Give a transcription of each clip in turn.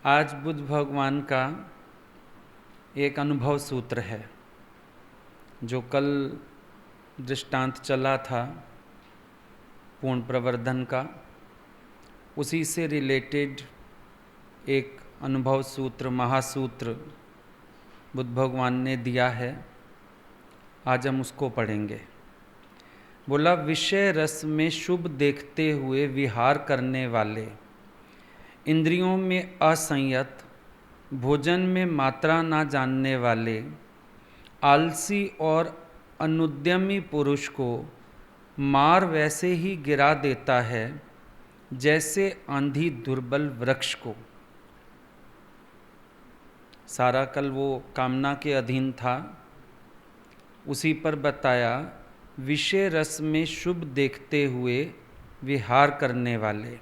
आज बुद्ध भगवान का एक अनुभव सूत्र है जो कल दृष्टांत चला था पूर्ण प्रवर्धन का, उसी से रिलेटेड एक अनुभव सूत्र महासूत्र बुद्ध भगवान ने दिया है। आज हम उसको पढ़ेंगे। बोला, विषय रस में शुभ देखते हुए विहार करने वाले, इंद्रियों में असंयत, भोजन में मात्रा ना जानने वाले, आलसी और अनुद्यमी पुरुष को मार वैसे ही गिरा देता है जैसे आंधी दुर्बल वृक्ष को। सारा कल वो कामना के अधीन था, उसी पर बताया विषय रस में शुभ देखते हुए विहार करने वाले,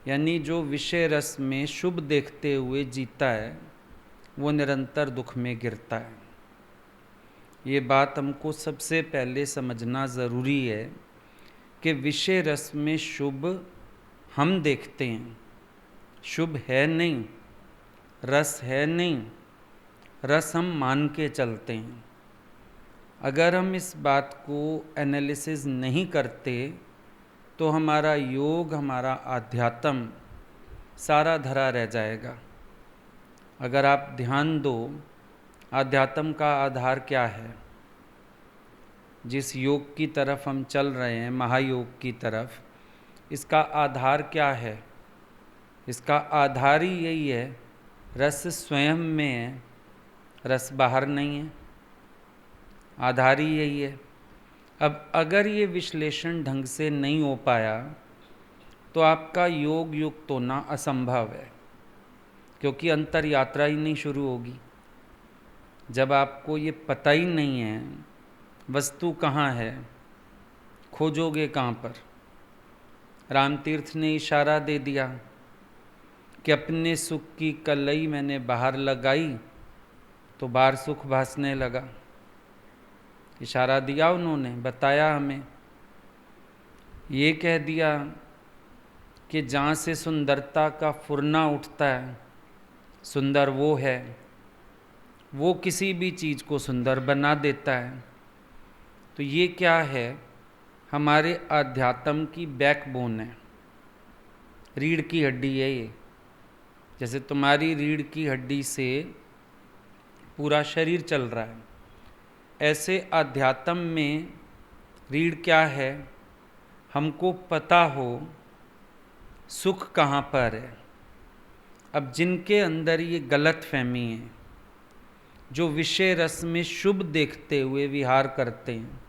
यानी जो विषय रस में शुभ देखते हुए जीता है वो निरंतर दुख में गिरता है। ये बात हमको सबसे पहले समझना ज़रूरी है कि विषय रस में शुभ हम देखते हैं, शुभ है नहीं, रस है नहीं, रस हम मान के चलते हैं। अगर हम इस बात को एनालिसिस नहीं करते तो हमारा योग, हमारा आध्यात्म सारा धरा रह जाएगा। अगर आप ध्यान दो, आध्यात्म का आधार क्या है? जिस योग की तरफ हम चल रहे हैं, महायोग की तरफ, इसका आधार क्या है? इसका आधार ही यही है, रस स्वयं में है, रस बाहर नहीं है। आधार ही यही है। अब अगर ये विश्लेषण ढंग से नहीं हो पाया तो आपका योग युक्त होना असंभव है, क्योंकि अंतर यात्रा ही नहीं शुरू होगी। जब आपको ये पता ही नहीं है वस्तु कहाँ है, खोजोगे कहाँ पर? रामतीर्थ ने इशारा दे दिया कि अपने सुख की कलई मैंने बाहर लगाई तो बाहर सुख भासने लगा। इशारा दिया उन्होंने, बताया हमें, ये कह दिया कि जहाँ से सुंदरता का फुरना उठता है, सुंदर वो है, वो किसी भी चीज़ को सुंदर बना देता है। तो ये क्या है? हमारे आध्यात्म की बैकबोन है, रीढ़ की हड्डी है ये। जैसे तुम्हारी रीढ़ की हड्डी से पूरा शरीर चल रहा है, ऐसे आध्यात्म में रीढ़ क्या है? हमको पता हो सुख कहाँ पर है। अब जिनके अंदर ये गलत फहमी है, जो विषय रस में शुभ देखते हुए विहार करते हैं,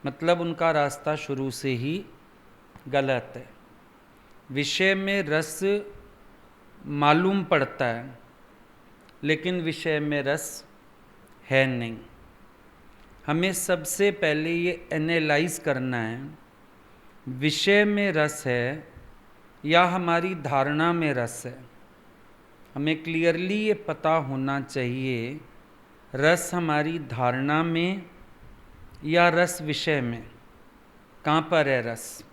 मतलब उनका रास्ता शुरू से ही गलत है। विषय में रस मालूम पड़ता है लेकिन विषय में रस है नहीं। हमें सबसे पहले ये एनालाइज करना है, विषय में रस है या हमारी धारणा में रस है। हमें क्लियरली ये पता होना चाहिए, रस हमारी धारणा में या रस विषय में, कहाँ पर है रस?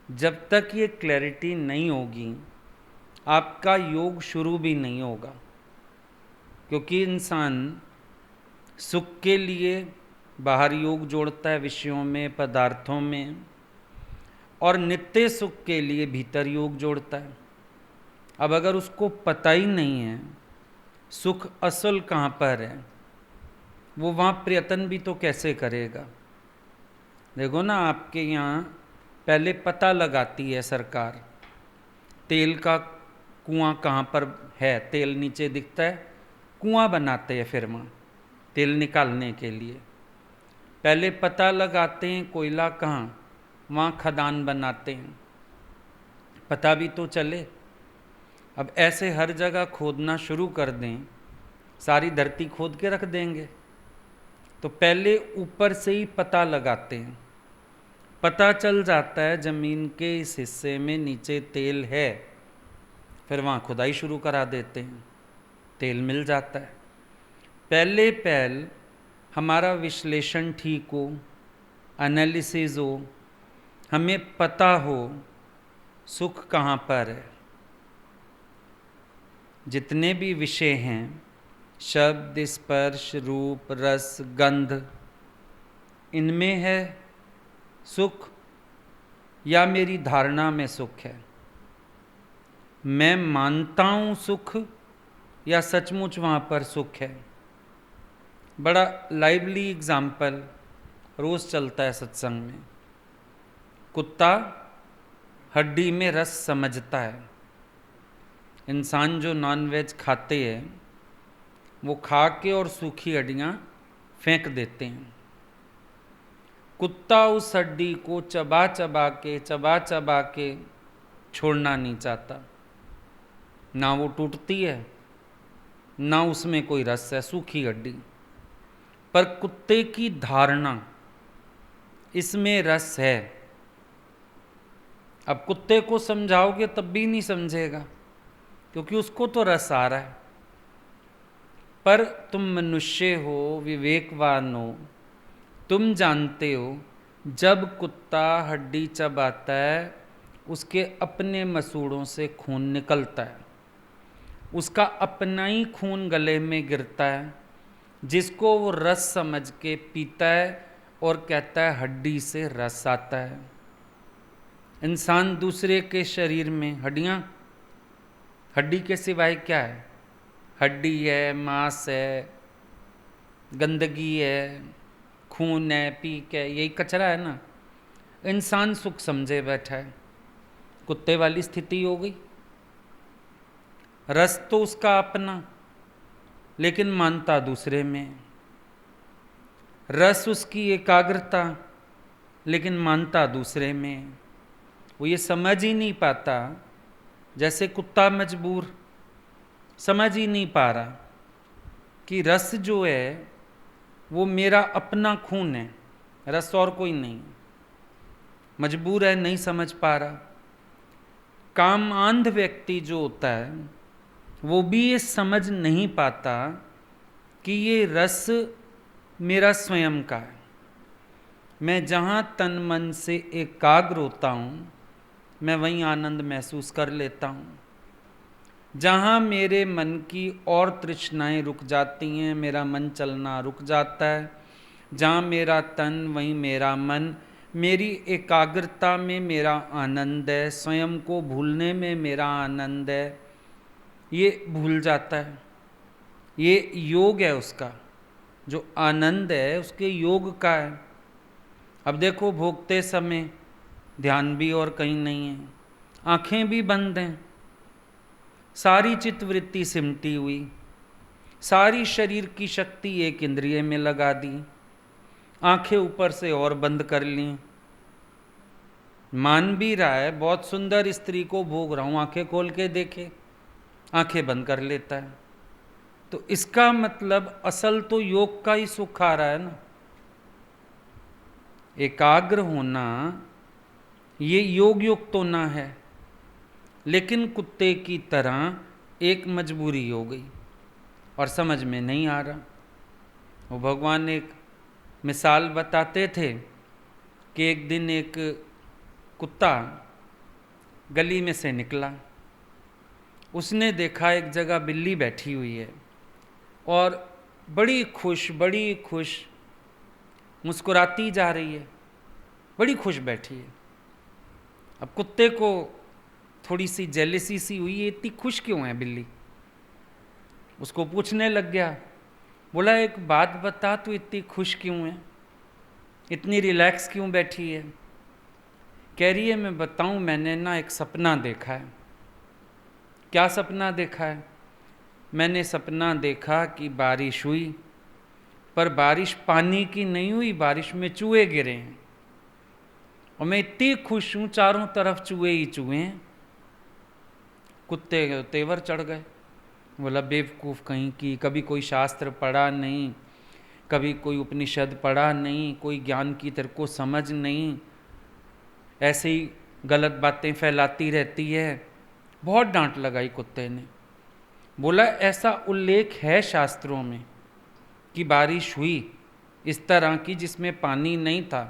जब तक ये क्लैरिटी नहीं होगी आपका योग शुरू भी नहीं होगा, क्योंकि इंसान सुख के लिए बाहर योग जोड़ता है, विषयों में, पदार्थों में, और नित्य सुख के लिए भीतर योग जोड़ता है। अब अगर उसको पता ही नहीं है सुख असल कहाँ पर है, वो वहाँ प्रयत्न भी तो कैसे करेगा? देखो ना, आपके यहाँ पहले पता लगाती है सरकार, तेल का कुआं कहाँ पर है, तेल नीचे दिखता है, कुआं बनाते हैं फिर वहाँ तेल निकालने के लिए। पहले पता लगाते हैं कोयला कहाँ, वहाँ खदान बनाते हैं, पता भी तो चले। अब ऐसे हर जगह खोदना शुरू कर दें, सारी धरती खोद के रख देंगे। तो पहले ऊपर से ही पता लगाते हैं, पता चल जाता है ज़मीन के इस हिस्से में नीचे तेल है, फिर वहाँ खुदाई शुरू करा देते हैं, तेल मिल जाता है। पहले हमारा विश्लेषण ठीक हो, एनालिसिस हो, हमें पता हो सुख कहाँ पर है। जितने भी विषय हैं, शब्द, स्पर्श, रूप, रस, गंध, इनमें है सुख या मेरी धारणा में सुख है? मैं मानता हूँ सुख या सचमुच वहाँ पर सुख है? बड़ा लाइवली एग्जाम्पल रोज़ चलता है सत्संग में। कुत्ता हड्डी में रस समझता है। इंसान जो नॉनवेज खाते हैं वो खा के और सूखी हड्डियाँ फेंक देते हैं। कुत्ता उस हड्डी को चबा चबा के छोड़ना नहीं चाहता। ना वो टूटती है, ना उसमें कोई रस है, सूखी हड्डी। पर कुत्ते की धारणा इसमें रस है। अब कुत्ते को समझाओगे तब भी नहीं समझेगा, क्योंकि उसको तो रस आ रहा है। पर तुम मनुष्य हो, विवेकवान हो, तुम जानते हो जब कुत्ता हड्डी चबाता है उसके अपने मसूड़ों से खून निकलता है, उसका अपना ही खून गले में गिरता है, जिसको वो रस समझ के पीता है और कहता है हड्डी से रस आता है। इंसान दूसरे के शरीर में हड्डियाँ, हड्डी के सिवाय क्या है? हड्डी है, मांस है, गंदगी है, खून है, पीक है, यही कचरा है ना। इंसान सुख समझे बैठा है। कुत्ते वाली स्थिति हो गई। रस तो उसका अपना, लेकिन मानता दूसरे में। रस उसकी एकाग्रता, लेकिन मानता दूसरे में। वो ये समझ ही नहीं पाता, जैसे कुत्ता मजबूर समझ ही नहीं पा रहा कि रस जो है वो मेरा अपना खून है, रस और कोई नहीं। मजबूर है, नहीं समझ पा रहा। काम अंध व्यक्ति जो होता है वो भी ये समझ नहीं पाता कि ये रस मेरा स्वयं का है। मैं जहाँ तन मन से एकाग्र होता हूँ मैं वहीं आनंद महसूस कर लेता हूँ। जहाँ मेरे मन की और तृष्णाएं रुक जाती हैं, मेरा मन चलना रुक जाता है। जहाँ मेरा तन वहीं मेरा मन, मेरी एकाग्रता में मेरा आनंद है, स्वयं को भूलने में मेरा आनंद है, ये भूल जाता है। ये योग है उसका, जो आनंद है उसके योग का है। अब देखो, भोगते समय ध्यान भी और कहीं नहीं है, आंखें भी बंद हैं, सारी चित्तवृत्ति सिमटी हुई, सारी शरीर की शक्ति एक इंद्रिय में लगा दी, आंखें ऊपर से और बंद कर ली। मान भी रहा है बहुत सुंदर स्त्री को भोग रहा हूं, आंखें खोल के देखे, आंखें बंद कर लेता है। तो इसका मतलब असल तो योग का ही सुख आ रहा है ना। एकाग्र होना ये योग युक्त तो ना है, लेकिन कुत्ते की तरह एक मजबूरी हो गई और समझ में नहीं आ रहा। वो भगवान एक मिसाल बताते थे कि एक दिन एक कुत्ता गली में से निकला, उसने देखा एक जगह बिल्ली बैठी हुई है और बड़ी खुश मुस्कुराती जा रही है, बड़ी खुश बैठी है। अब कुत्ते को थोड़ी सी जेलसी सी हुई, ये इतनी खुश क्यों है बिल्ली? उसको पूछने लग गया, बोला एक बात बता, तू इतनी खुश क्यों है, इतनी रिलैक्स क्यों बैठी है? कह रही है मैं बताऊं, मैंने ना एक सपना देखा है। क्या सपना देखा है? मैंने सपना देखा कि बारिश हुई, पर बारिश पानी की नहीं हुई, बारिश में चूहे गिरे हैं और मैं इतनी खुश हूं, चारों तरफ चूहे ही चूहे हैं। कुत्ते तेवर चढ़ गए, बोला बेवकूफ़ कहीं की, कभी कोई शास्त्र पढ़ा नहीं, कभी कोई उपनिषद पढ़ा नहीं, कोई ज्ञान की तेरे को समझ नहीं, ऐसे ही गलत बातें फैलाती रहती है। बहुत डांट लगाई कुत्ते ने। बोला ऐसा उल्लेख है शास्त्रों में कि बारिश हुई इस तरह की जिसमें पानी नहीं था,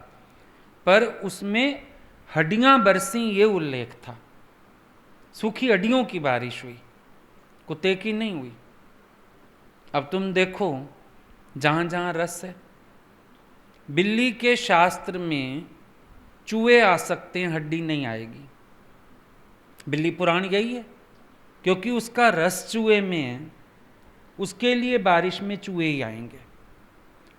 पर उसमें हड्डियां बरसी, ये उल्लेख था, सूखी हड्डियों की बारिश हुई। कुत्ते की नहीं हुई। अब तुम देखो जहाँ जहाँ रस है, बिल्ली के शास्त्र में चूहे आ सकते हैं, हड्डी नहीं आएगी। बिल्ली पुराण यही है, क्योंकि उसका रस चूहे में है, उसके लिए बारिश में चूहे ही आएंगे।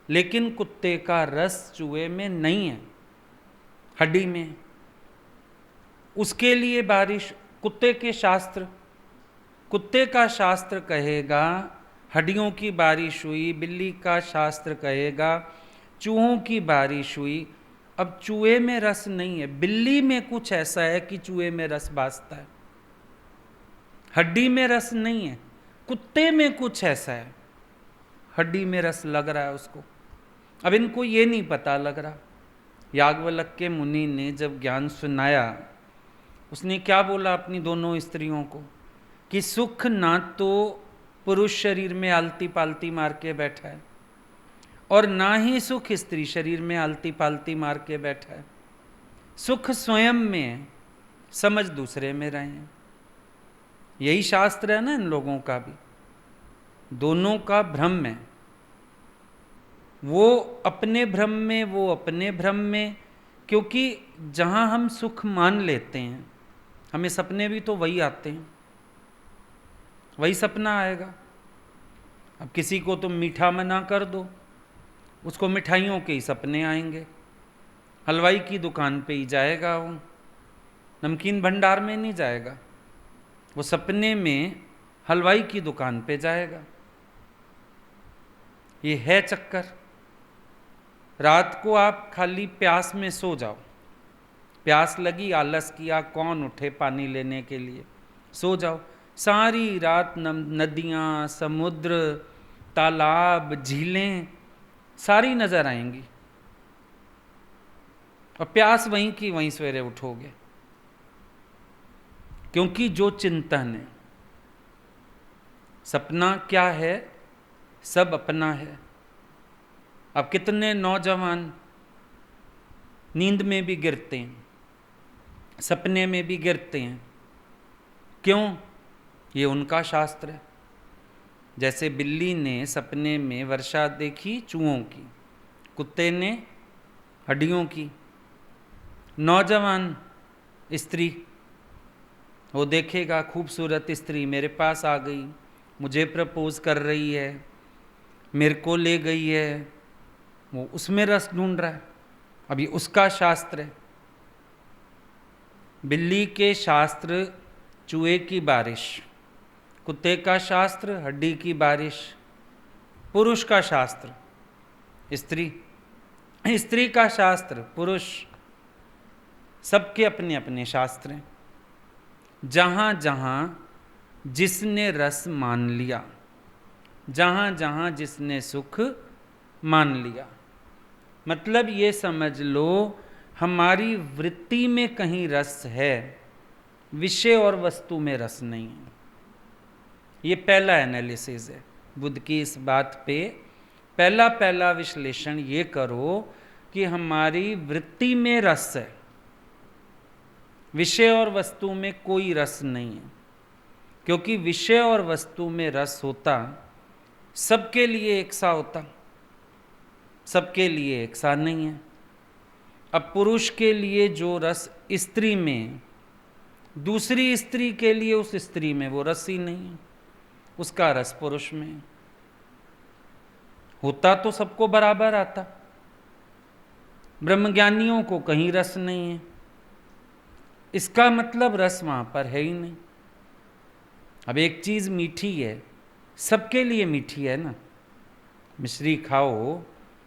लेकिन कुत्ते का रस चूहे में नहीं है, हड्डी में। उसके लिए बारिश, कुत्ते के शास्त्र, कुत्ते का शास्त्र कहेगा हड्डियों की बारिश हुई, बिल्ली का शास्त्र कहेगा चूहों की बारिश हुई। अब चूहे में रस नहीं है, बिल्ली में कुछ ऐसा है कि चूहे में रस बासता है। हड्डी में रस नहीं है, कुत्ते में कुछ ऐसा है, हड्डी में रस लग रहा है उसको। अब इनको ये नहीं पता लग रहा। याज्ञवल्क्य के मुनि ने जब ज्ञान सुनाया, उसने क्या बोला अपनी दोनों स्त्रियों को कि सुख ना तो पुरुष शरीर में आलती पालती मार के बैठा है, और ना ही सुख स्त्री शरीर में आलती पालती मार के बैठा है। सुख स्वयं में है, समझ दूसरे में रहे हैं। यही शास्त्र है ना इन लोगों का भी। दोनों का भ्रम है, वो अपने भ्रम में, वो अपने भ्रम में। क्योंकि जहाँ हम सुख मान लेते हैं, हमें सपने भी तो वही आते हैं, वही सपना आएगा। अब किसी को तुम मीठा मना कर दो, उसको मिठाइयों के ही सपने आएंगे। हलवाई की दुकान पे ही जाएगा वो, नमकीन भंडार में नहीं जाएगा। वो सपने में हलवाई की दुकान पे जाएगा। ये है चक्कर। रात को आप खाली प्यास में सो जाओ, प्यास लगी, आलस किया, कौन उठे पानी लेने के लिए, सो जाओ। सारी रात नदियाँ, समुद्र, तालाब, झीलें सारी नजर आएंगी, और प्यास वहीं की वहीं सवेरे उठोगे। क्योंकि जो चिंतन है, सपना क्या है, सब अपना है। अब कितने नौजवान नींद में भी गिरते हैं, सपने में भी गिरते हैं। क्यों? ये उनका शास्त्र है। जैसे बिल्ली ने सपने में वर्षा देखी चूहों की, कुत्ते ने हड्डियों की। नौजवान स्त्री, वो देखेगा खूबसूरत स्त्री मेरे पास आ गई, मुझे प्रपोज कर रही है, मेरे को ले गई है, वो उसमें रस ढूंढ रहा है। अभी उसका शास्त्र है। बिल्ली के शास्त्र चूहे की बारिश, कुत्ते का शास्त्र हड्डी की बारिश, पुरुष का शास्त्र स्त्री, स्त्री का शास्त्र पुरुष। सबके अपने अपने शास्त्र हैं। जहाँ जहाँ जिसने रस मान लिया, जहाँ जहाँ जिसने सुख मान लिया, मतलब ये समझ लो हमारी वृत्ति में कहीं रस है, विषय और वस्तु में रस नहीं है। ये पहला एनालिसिस है बुद्ध की इस बात पे। पहला विश्लेषण ये करो कि हमारी वृत्ति में रस है, विषय और वस्तु में कोई रस नहीं है। क्योंकि विषय और वस्तु में रस होता, सबके लिए एक सा होता, सबके लिए एक सा नहीं है। अब पुरुष के लिए जो रस स्त्री में, दूसरी स्त्री के लिए उस स्त्री में वो रस ही नहीं है, उसका रस पुरुष में होता तो सबको बराबर आता। ब्रह्मज्ञानियों को कहीं रस नहीं है, इसका मतलब रस वहां पर है ही नहीं। अब एक चीज मीठी है, सबके लिए मीठी है ना। मिश्री खाओ,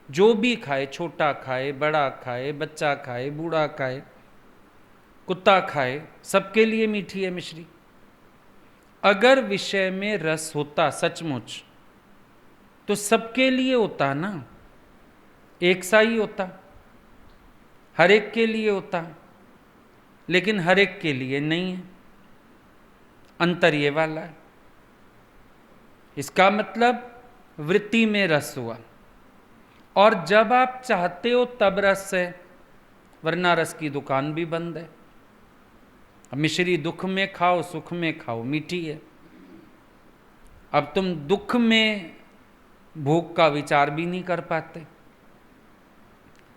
जो भी खाए, छोटा खाए, बड़ा खाए, बच्चा खाए, बूढ़ा खाए, कुत्ता खाए, सबके लिए मीठी है मिश्री। अगर विषय में रस होता सचमुच तो सबके लिए होता ना, एक सा ही होता, हर एक के लिए होता। लेकिन हर एक के लिए नहीं है, अंतर ये वाला है। इसका मतलब वृत्ति में रस हुआ, और जब आप चाहते हो तब रस है, वरना रस की दुकान भी बंद है। अब मिश्री दुख में खाओ, सुख में खाओ, मीठी है। अब तुम दुख में भोग का विचार भी नहीं कर पाते।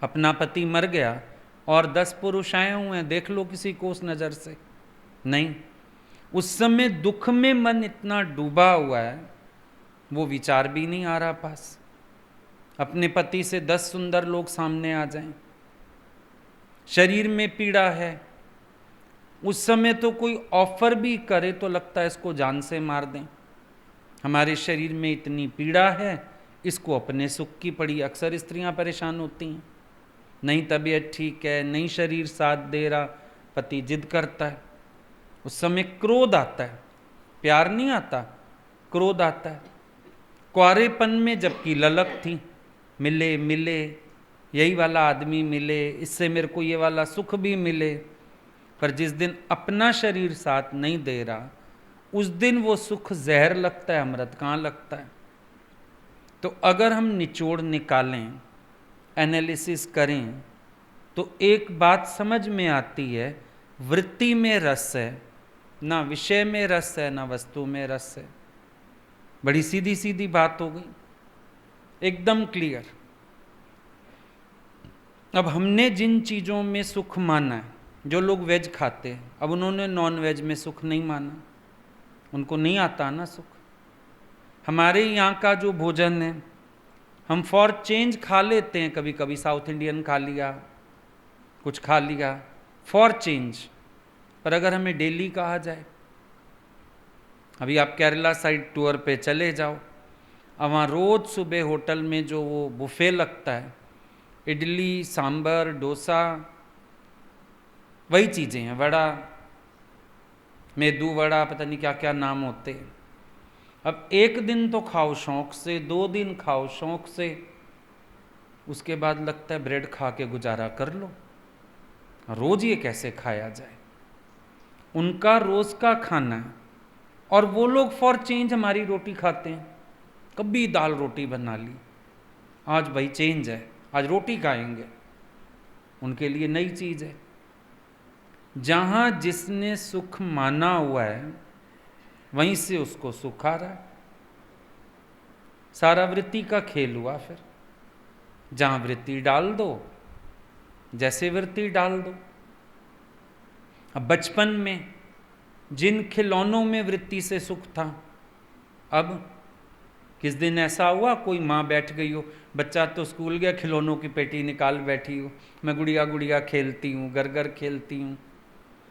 अपना पति मर गया और 10 पुरुष आए हुए हैं, देख लो किसी को उस नज़र से, नहीं। उस समय दुख में मन इतना डूबा हुआ है, वो विचार भी नहीं आ रहा पास। अपने पति से 10 सुंदर लोग सामने आ जाएं, शरीर में पीड़ा है, उस समय तो कोई ऑफर भी करे तो लगता है इसको जान से मार दें। हमारे शरीर में इतनी पीड़ा है, इसको अपने सुख की पड़ी। अक्सर स्त्रियां परेशान होती हैं, नहीं तबीयत ठीक है, नहीं शरीर साथ दे रहा, पति जिद करता है। उस समय क्रोध आता है, प्यार नहीं आता, क्रोध आता है। कुंवारेपन में जबकि ललक थी, मिले मिले, यही वाला आदमी मिले, इससे मेरे को ये वाला सुख भी मिले। पर जिस दिन अपना शरीर साथ नहीं दे रहा, उस दिन वो सुख जहर लगता है, अमृत कहाँ लगता है। तो अगर हम निचोड़ निकालें, एनालिसिस करें, तो एक बात समझ में आती है, वृत्ति में रस है, ना विषय में रस है, ना वस्तु में रस है। बड़ी सीधी सीधी बात हो गई, एकदम क्लियर। अब हमने जिन चीज़ों में सुख माना है, जो लोग वेज खाते हैं, अब उन्होंने नॉन वेज में सुख नहीं माना, उनको नहीं आता ना सुख। हमारे यहाँ का जो भोजन है, हम फॉर चेंज खा लेते हैं, कभी कभी साउथ इंडियन खा लिया, कुछ खा लिया फॉर चेंज। पर अगर हमें डेली कहा जाए, अभी आप केरला साइड टूर पे चले जाओ, अब वहाँ रोज़ सुबह होटल में जो वो बुफे लगता है, इडली सांभर डोसा, वही चीज़ें हैं, वड़ा, मेदू वड़ा, पता नहीं क्या क्या नाम होते हैं। अब एक दिन तो खाओ शौक से, 2 दिन खाओ शौक से, उसके बाद लगता है ब्रेड खा के गुजारा कर लो। रोज ये कैसे खाया जाए? उनका रोज का खाना है, और वो लोग फॉर चेंज हमारी रोटी खाते हैं। कभी दाल रोटी बना ली, आज भाई चेंज है, आज रोटी खाएंगे, उनके लिए नई चीज़ है। जहाँ जिसने सुख माना हुआ है, वहीं से उसको सुख आ रहा है। सारा वृत्ति का खेल हुआ। फिर जहाँ वृत्ति डाल दो, जैसे वृत्ति डाल दो। अब बचपन में जिन खिलौनों में वृत्ति से सुख था, अब किस दिन ऐसा हुआ कोई माँ बैठ गई हो, बच्चा तो स्कूल गया, खिलौनों की पेटी निकाल बैठी हो, मैं गुड़िया गुड़िया खेलती हूँ, घर घर खेलती हूँ,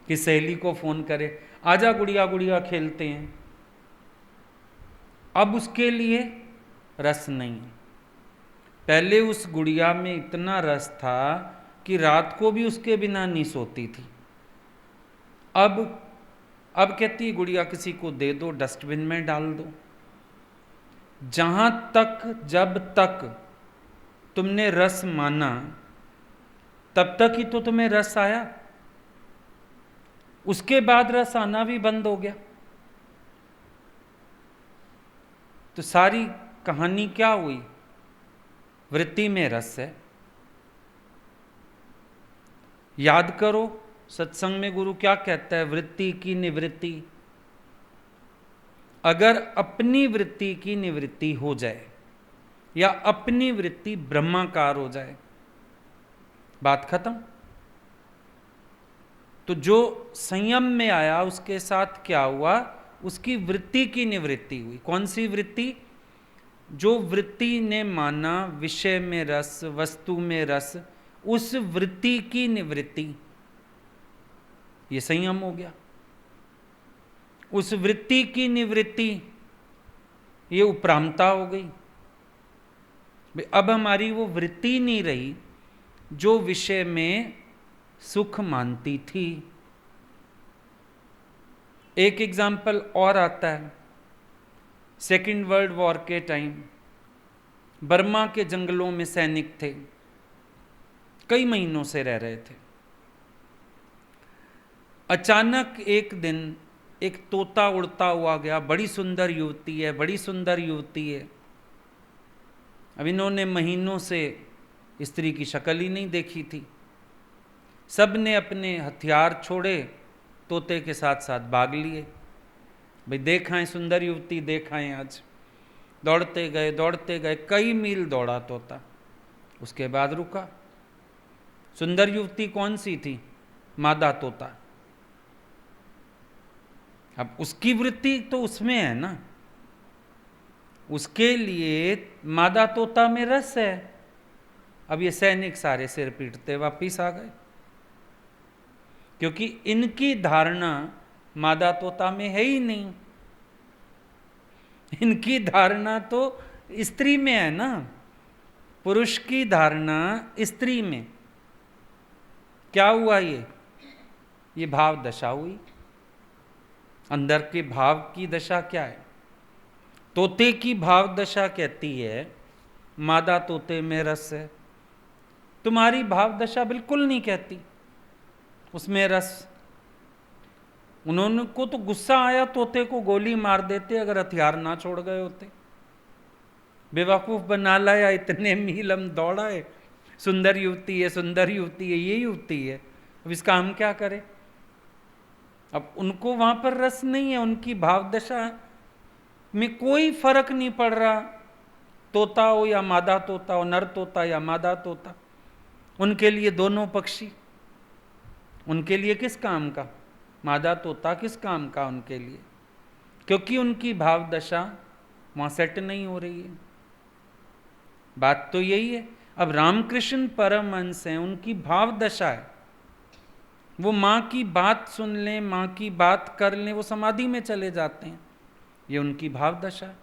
कि सहेली को फ़ोन करे, आजा गुड़िया गुड़िया खेलते हैं। अब उसके लिए रस नहीं। पहले उस गुड़िया में इतना रस था कि रात को भी उसके बिना नहीं सोती थी। अब कहती है गुड़िया किसी को दे दो, डस्टबिन में डाल दो। जहां तक जब तक तुमने रस माना, तब तक ही तो तुम्हें रस आया, उसके बाद रस आना भी बंद हो गया। तो सारी कहानी क्या हुई? वृत्ति में रस है। याद करो सत्संग में गुरु क्या कहता है, वृत्ति की निवृत्ति। अगर अपनी वृत्ति की निवृत्ति हो जाए, या अपनी वृत्ति ब्रह्माकार हो जाए, बात खत्म। तो जो संयम में आया, उसके साथ क्या हुआ? उसकी वृत्ति की निवृत्ति हुई। कौन सी वृत्ति? जो वृत्ति ने माना विषय में रस, वस्तु में रस, उस वृत्ति की निवृत्ति, ये संयम हो गया। उस वृत्ति की निवृत्ति, ये उपरामता हो गई। अब हमारी वो वृत्ति नहीं रही जो विषय में सुख मानती थी। एक एग्जाम्पल और आता है, सेकेंड वर्ल्ड वॉर के टाइम बर्मा के जंगलों में सैनिक थे, कई महीनों से रह रहे थे। अचानक एक दिन एक तोता उड़ता हुआ गया, बड़ी सुंदर युवती है, बड़ी सुंदर युवती है। अब इन्होंने महीनों से स्त्री की शक्ल ही नहीं देखी थी। सब ने अपने हथियार छोड़े, तोते के साथ साथ भाग लिए। भाई देखाएं सुंदर युवती, देखाएं आज। दौड़ते गए, कई मील दौड़ा तोता, उसके बाद रुका। सुंदर युवती कौन सी थी? मादा तोता। अब उसकी वृत्ति तो उसमें है ना, उसके लिए मादा तोता में रस है। अब ये सैनिक सारे सिर पीटते वापिस आ गए, क्योंकि इनकी धारणा मादा तोता में है ही नहीं। इनकी धारणा तो स्त्री में है ना, पुरुष की धारणा स्त्री में। क्या हुआ? ये भाव दशा हुई। अंदर के भाव की दशा क्या है? तोते की भाव दशा कहती है मादा तोते में रस है। तुम्हारी भाव दशा बिल्कुल नहीं कहती उसमें रस। उन्होंने को तो गुस्सा आया, तोते को गोली मार देते अगर हथियार ना छोड़ गए होते। बेवकूफ बना लाया, इतने मील हम दौड़ाए, सुंदर युवती है, सुंदर युवती है, ये युवती है, अब इसका हम क्या करें? अब उनको वहां पर रस नहीं है, उनकी भाव दशा में कोई फर्क नहीं पड़ रहा, तोता हो या मादा तोता हो, नर तोता या मादा तोता, उनके लिए दोनों पक्षी। उनके लिए किस काम का? मादा तोता किस काम का उनके लिए? क्योंकि उनकी भाव दशा वहां सेट नहीं हो रही है। बात तो यही है। अब रामकृष्ण परमहंस हैं, उनकी भाव दशा है, वो माँ की बात सुन लें, माँ की बात कर लें, वो समाधि में चले जाते हैं। ये उनकी भाव दशा है।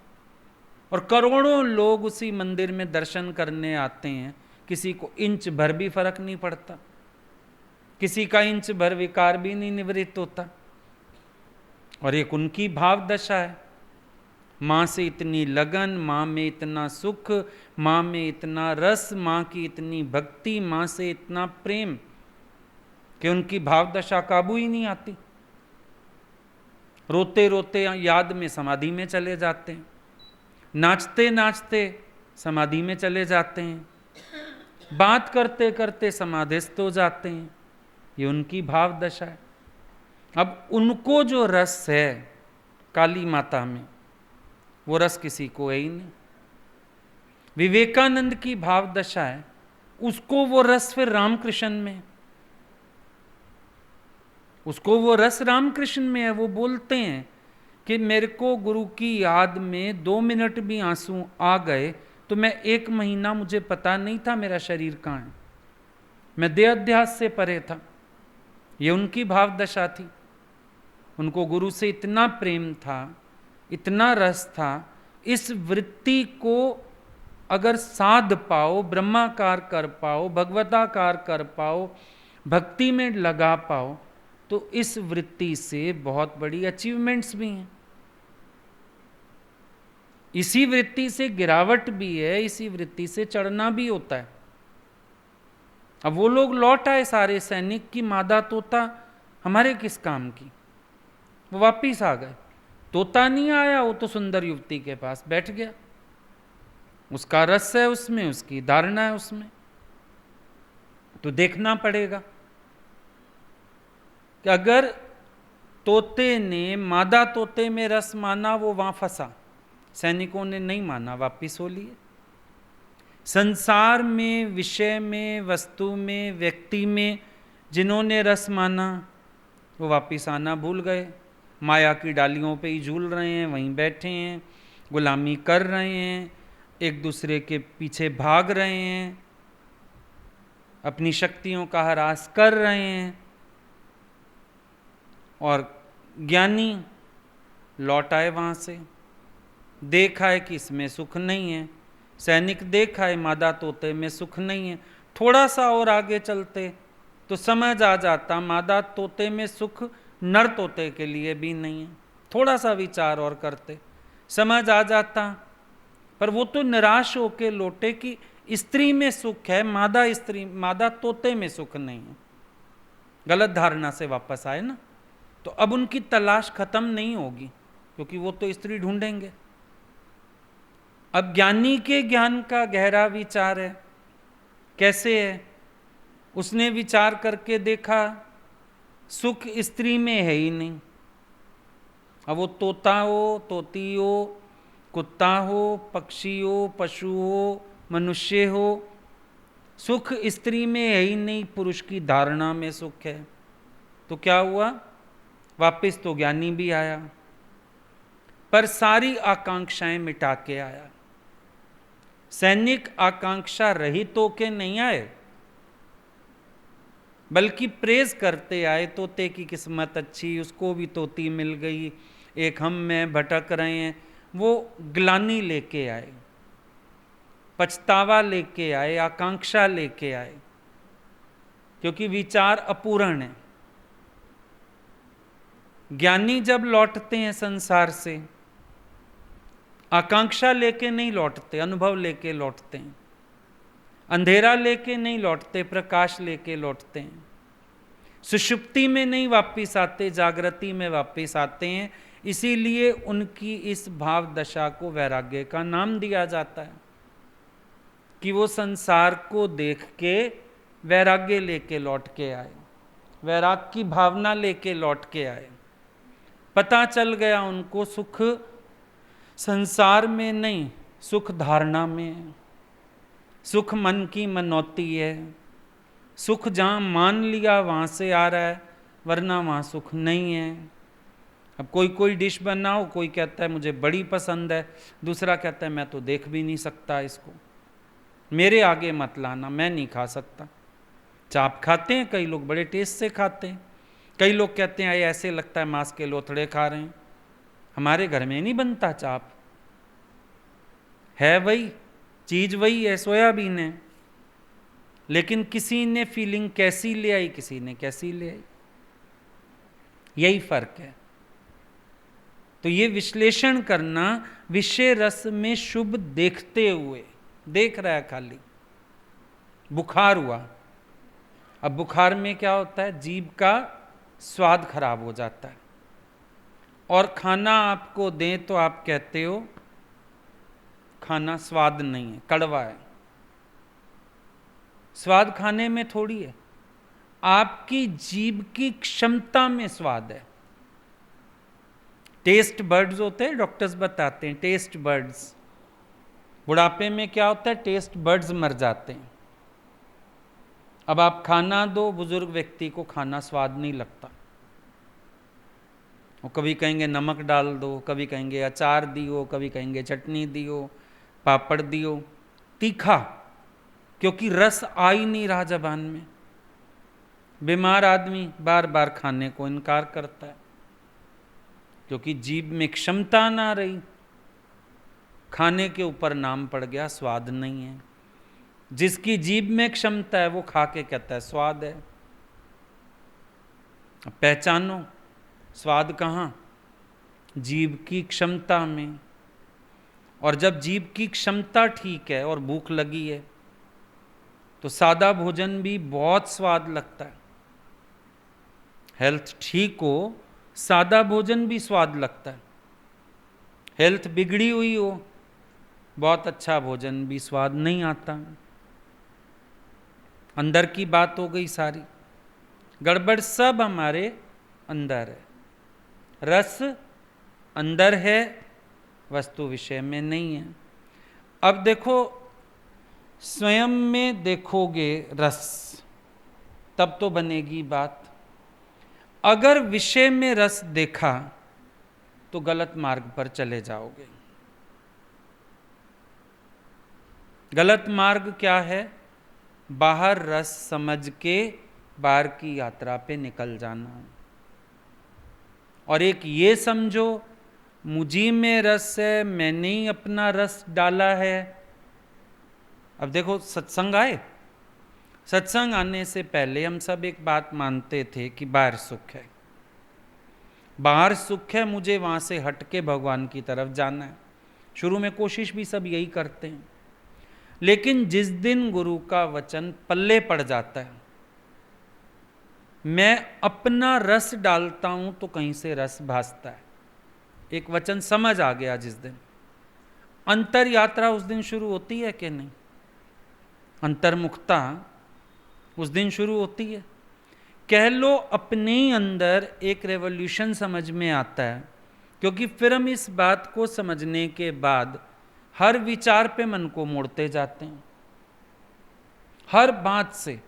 और करोड़ों लोग उसी मंदिर में दर्शन करने आते हैं, किसी को इंच भर भी फर्क नहीं पड़ता, किसी का इंच भर विकार भी नहीं निवृत्त होता। और एक उनकी भाव दशा है, माँ से इतनी लगन, माँ में इतना सुख, माँ में इतना रस, माँ की इतनी भक्ति, माँ से इतना प्रेम कि उनकी भाव दशा काबू ही नहीं आती। रोते रोते याद में समाधि में चले जाते हैं, नाचते नाचते समाधि में चले जाते हैं, बात करते करते समाधिस्थ हो जाते हैं। ये उनकी भाव दशा है। अब उनको जो रस है काली माता में, वो रस किसी को है ही नहीं। विवेकानंद की भाव दशा है, उसको वो रस फिर रामकृष्ण में, उसको वो रस रामकृष्ण में है। वो बोलते हैं कि मेरे को गुरु की याद में 2 मिनट भी आंसू आ गए तो मैं 1 महीना, मुझे पता नहीं था मेरा शरीर कहाँ है, मैं देह अध्यास से परे था। ये उनकी भाव दशा थी। उनको गुरु से इतना प्रेम था, इतना रस था, इस वृत्ति को अगर साध पाओ, ब्रह्माकार कर पाओ, भगवताकार कर पाओ, भक्ति में लगा पाओ, तो इस वृत्ति से बहुत बड़ी अचीवमेंट्स भी हैं। इसी वृत्ति से गिरावट भी है, इसी वृत्ति से चढ़ना भी होता है। अब वो लोग लौट आए सारे सैनिक की मादा तोता हमारे किस काम की, वो वापिस आ गए। तोता नहीं आया, वो तो सुंदर युवती के पास बैठ गया, उसका रस है उसमें, उसकी धारणा है उसमें। तो देखना पड़ेगा कि अगर तोते ने मादा तोते में रस माना, वो वहां फंसा, सैनिकों ने नहीं माना, वापिस हो लिए। संसार में, विषय में, वस्तु में, व्यक्ति में जिन्होंने रस माना, वो वापिस आना भूल गए। माया की डालियों पे ही झूल रहे हैं, वहीं बैठे हैं, गुलामी कर रहे हैं, एक दूसरे के पीछे भाग रहे हैं, अपनी शक्तियों का ह्रास कर रहे हैं। और ज्ञानी लौट आए वहाँ से, देखा है कि इसमें सुख नहीं है। सैनिक देखा है मादा तोते में सुख नहीं है। थोड़ा सा और आगे चलते तो समझ आ जाता मादा तोते में सुख नर तोते के लिए भी नहीं है। थोड़ा सा विचार और करते समझ आ जाता। पर वो तो निराश होके लौटे कि स्त्री में सुख है, मादा तोते में सुख नहीं है। गलत धारणा से वापस आए ना, तो अब उनकी तलाश खत्म नहीं होगी, क्योंकि वो तो स्त्री ढूंढेंगे। अब ज्ञानी के ज्ञान का गहरा विचार है। कैसे है? उसने विचार करके देखा सुख स्त्री में है ही नहीं, अब वो तोता हो, तोती हो, कुत्ता हो, पक्षी हो, पशु हो, मनुष्य हो, सुख स्त्री में है ही नहीं, पुरुष की धारणा में सुख है। तो क्या हुआ, वापस तो ज्ञानी भी आया, पर सारी आकांक्षाएं मिटा के आया। सैनिक आकांक्षा रहित होके नहीं आए, बल्कि प्रेज करते आए, तोते की किस्मत अच्छी, उसको भी तोती मिल गई, एक हम में भटक रहे हैं। वो ग्लानि लेके आए, पछतावा लेके आए, आकांक्षा लेके आए, क्योंकि विचार अपूर्ण है। ज्ञानी जब लौटते हैं संसार से, आकांक्षा लेके नहीं लौटते, अनुभव लेके लौटते हैं। अंधेरा लेके नहीं लौटते, प्रकाश लेके लौटते हैं। सुषुप्ति में नहीं वापिस आते, जागृति में वापिस आते हैं। इसीलिए उनकी इस भाव दशा को वैराग्य का नाम दिया जाता है, कि वो संसार को देख के वैराग्य लेके लौट के आए, वैराग की भावना लेके लौट के आए। पता चल गया उनको सुख संसार में नहीं, सुख धारणा में है। सुख मन की मनौती है। सुख जहाँ मान लिया वहाँ से आ रहा है, वरना वहाँ सुख नहीं है। अब कोई डिश बनाओ, कोई कहता है मुझे बड़ी पसंद है, दूसरा कहता है मैं तो देख भी नहीं सकता इसको, मेरे आगे मत लाना, मैं नहीं खा सकता। चाप खाते हैं कई लोग, बड़े टेस्ट से खाते हैं। कई लोग कहते हैं ऐसे लगता है मांस के लोथड़े खा रहे हैं। हमारे घर में नहीं बनता चाप, है वही चीज, वही है, सोयाबीन है, लेकिन किसी ने फीलिंग कैसी ले आई, किसी ने कैसी ले आई, यही फर्क है। तो ये विश्लेषण करना, विषय रस में शुभ देखते हुए, देख रहा है खाली। बुखार हुआ, अब बुखार में क्या होता है, जीभ का स्वाद खराब हो जाता है, और खाना आपको दें तो आप कहते हो खाना स्वाद नहीं है, कड़वा है। स्वाद खाने में थोड़ी है, आपकी जीभ की क्षमता में स्वाद है। टेस्ट बर्ड्स होते हैं, डॉक्टर्स बताते हैं, टेस्ट बर्ड्स। बुढ़ापे में क्या होता है, टेस्ट बर्ड्स मर जाते हैं। अब आप खाना दो, बुजुर्ग व्यक्ति को खाना स्वाद नहीं लगता, वो कभी कहेंगे नमक डाल दो, कभी कहेंगे अचार दियो, कभी कहेंगे चटनी दियो, पापड़ दियो, तीखा, क्योंकि रस आ ही नहीं रहा जबान में। बीमार आदमी बार बार खाने को इनकार करता है, क्योंकि जीभ में क्षमता ना रही, खाने के ऊपर नाम पड़ गया, स्वाद नहीं है। जिसकी जीभ में क्षमता है वो खा के कहता है स्वाद है। पहचानो स्वाद कहाँ, जीभ की क्षमता में। और जब जीभ की क्षमता ठीक है और भूख लगी है, तो सादा भोजन भी बहुत स्वाद लगता है। हेल्थ ठीक हो, सादा भोजन भी स्वाद लगता है। हेल्थ बिगड़ी हुई हो, बहुत अच्छा भोजन भी स्वाद नहीं आता। अंदर की बात हो गई सारी, गड़बड़ सब हमारे अंदर है। रस अंदर है, वस्तु विषय में नहीं है। अब देखो, स्वयं में देखोगे रस, तब तो बनेगी बात। अगर विषय में रस देखा तो गलत मार्ग पर चले जाओगे। गलत मार्ग क्या है, बाहर रस समझ के बाहर की यात्रा पे निकल जाना। और एक ये समझो मुझी में रस है, मैंने ही अपना रस डाला है। अब देखो, सत्संग आए, सत्संग आने से पहले हम सब एक बात मानते थे कि बाहर सुख है, बाहर सुख है, मुझे वहाँ से हट के भगवान की तरफ जाना है। शुरू में कोशिश भी सब यही करते हैं, लेकिन जिस दिन गुरु का वचन पल्ले पड़ जाता है, मैं अपना रस डालता हूं तो कहीं से रस भासता है। एक वचन समझ आ गया जिस दिन, अंतर यात्रा उस दिन शुरू होती है कि नहीं, अंतर्मुखता उस दिन शुरू होती है। कह लो अपने ही अंदर एक रेवोल्यूशन समझ में आता है क्योंकि फिर हम इस बात को समझने के बाद हर विचार पे मन को मोड़ते जाते हैं, हर बात से,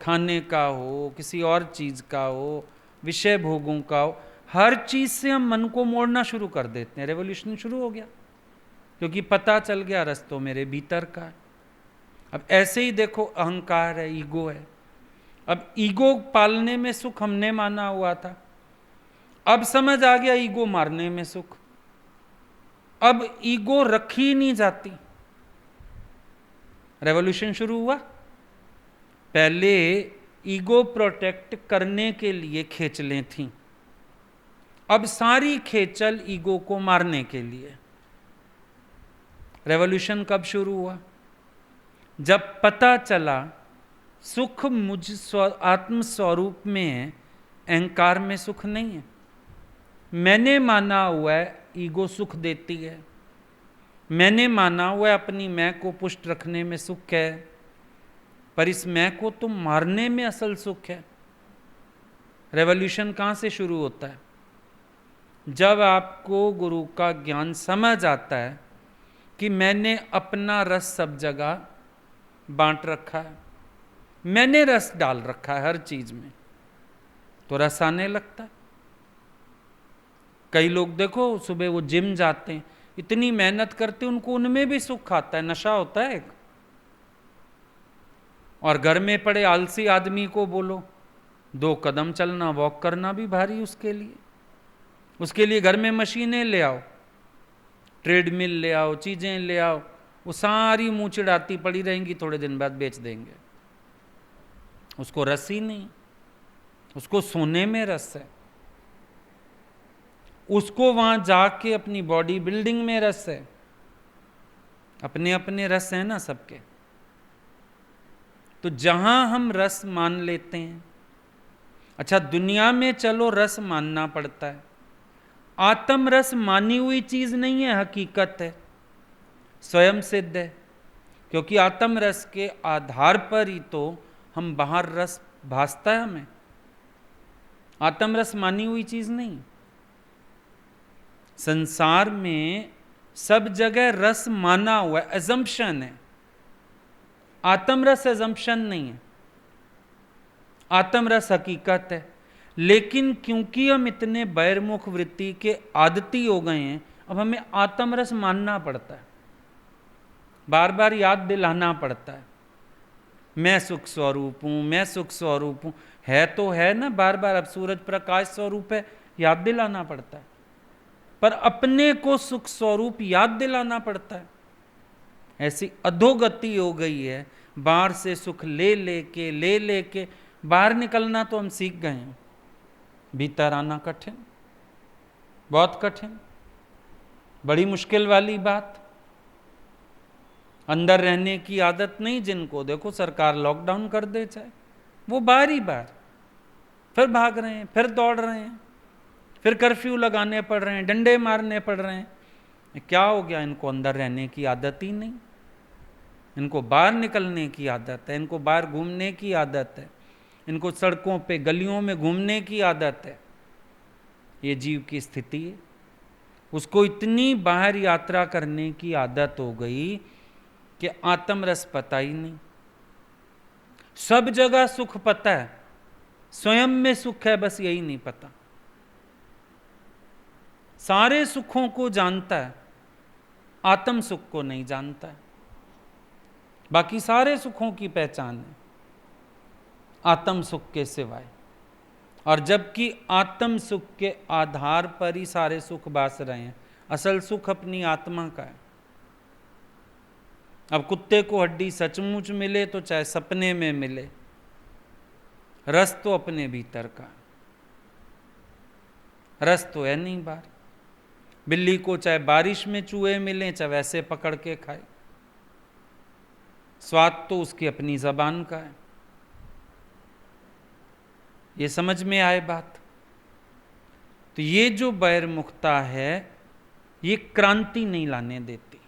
खाने का हो, किसी और चीज़ का हो, विषय भोगों का हो, हर चीज़ से हम मन को मोड़ना शुरू कर देते हैं। रेवोल्यूशन शुरू हो गया, क्योंकि पता चल गया रस तो मेरे भीतर का है। अब ऐसे ही देखो, अहंकार है, ईगो है। अब ईगो पालने में सुख हमने माना हुआ था, अब समझ आ गया ईगो मारने में सुख। अब ईगो रखी नहीं जाती। रेवोल्यूशन शुरू हुआ, पहले ईगो प्रोटेक्ट करने के लिए खेचलें थीं, अब सारी खेचल ईगो को मारने के लिए। रेवोल्यूशन कब शुरू हुआ? जब पता चला सुख मुझ आत्म स्वरूप में है, अहंकार में सुख नहीं है। मैंने माना हुआ है ईगो सुख देती है, मैंने माना हुआ है अपनी मैं को पुष्ट रखने में सुख है, पर इस मैं को तो मारने में असल सुख है। रेवोल्यूशन कहाँ से शुरू होता है? जब आपको गुरु का ज्ञान समझ आता है कि मैंने अपना रस सब जगह बांट रखा है, मैंने रस डाल रखा है हर चीज में, तो रस आने लगता है। कई लोग देखो, सुबह वो जिम जाते हैं, इतनी मेहनत करते हैं, उनको उनमें भी सुख आता है, नशा होता है एक। और घर में पड़े आलसी आदमी को बोलो 2 कदम चलना, वॉक करना भी भारी उसके लिए घर में मशीनें ले आओ, ट्रेडमिल ले आओ, चीजें ले आओ, वो सारी मुंह चिढ़ाती पड़ी रहेंगी, थोड़े दिन बाद बेच देंगे। उसको रस ही नहीं, उसको सोने में रस है, उसको वहां जाके अपनी बॉडी बिल्डिंग में रस है। अपने अपने रस है ना सबके। तो जहां हम रस मान लेते हैं, अच्छा दुनिया में चलो रस मानना पड़ता है, आत्म रस मानी हुई चीज नहीं है, हकीकत है, स्वयं सिद्ध है। क्योंकि आत्म रस के आधार पर ही तो हम बाहर रस भासता है हमें। आत्म रस मानी हुई चीज नहीं। संसार में सब जगह रस माना हुआ है, एजम्पशन है। आत्म रस एजम्पशन नहीं है, आत्म रस हकीकत है। लेकिन क्योंकि हम इतने बहिर्मुख वृत्ति के आदती हो गए हैं, अब हमें आत्म रस मानना पड़ता है, बार बार याद दिलाना पड़ता है, मैं सुख स्वरूप हूं, मैं सुख स्वरूप हूं। है तो है ना, बार बार। अब सूरज प्रकाश स्वरूप है, याद दिलाना पड़ता है, पर अपने को सुख स्वरूप याद दिलाना पड़ता है। ऐसी अधोगति हो गई है, बाहर से सुख ले लेके बाहर निकलना तो हम सीख गए हैं, भीतर आना कठिन, बहुत कठिन, बड़ी मुश्किल वाली बात। अंदर रहने की आदत नहीं जिनको, देखो सरकार लॉकडाउन कर दे चाहे, वो बार ही बार फिर भाग रहे हैं, फिर दौड़ रहे हैं, फिर कर्फ्यू लगाने पड़ रहे हैं, डंडे मारने पड़ रहे हैं। क्या हो गया? इनको अंदर रहने की आदत ही नहीं, इनको बाहर निकलने की आदत है, इनको बाहर घूमने की आदत है, इनको सड़कों पे गलियों में घूमने की आदत है। ये जीव की स्थिति है। उसको इतनी बाहर यात्रा करने की आदत हो गई कि आत्म रस पता ही नहीं। सब जगह सुख पता है, स्वयं में सुख है, बस यही नहीं पता। सारे सुखों को जानता है, आत्म सुख को नहीं जानता है। बाकी सारे सुखों की पहचान है आत्म सुख के सिवाय। और जबकि आत्म सुख के आधार पर ही सारे सुख बास रहे हैं, असल सुख अपनी आत्मा का है। अब कुत्ते को हड्डी सचमुच मिले तो चाहे सपने में मिले, रस तो अपने भीतर का, रस तो है नहीं बाहर। बिल्ली को चाहे बारिश में चूहे मिले, चाहे वैसे पकड़ के खाए, स्वाद तो उसकी अपनी जबान का है। ये समझ में आए बात? तो ये जो बहिर्मुखता है, ये क्रांति नहीं लाने देती।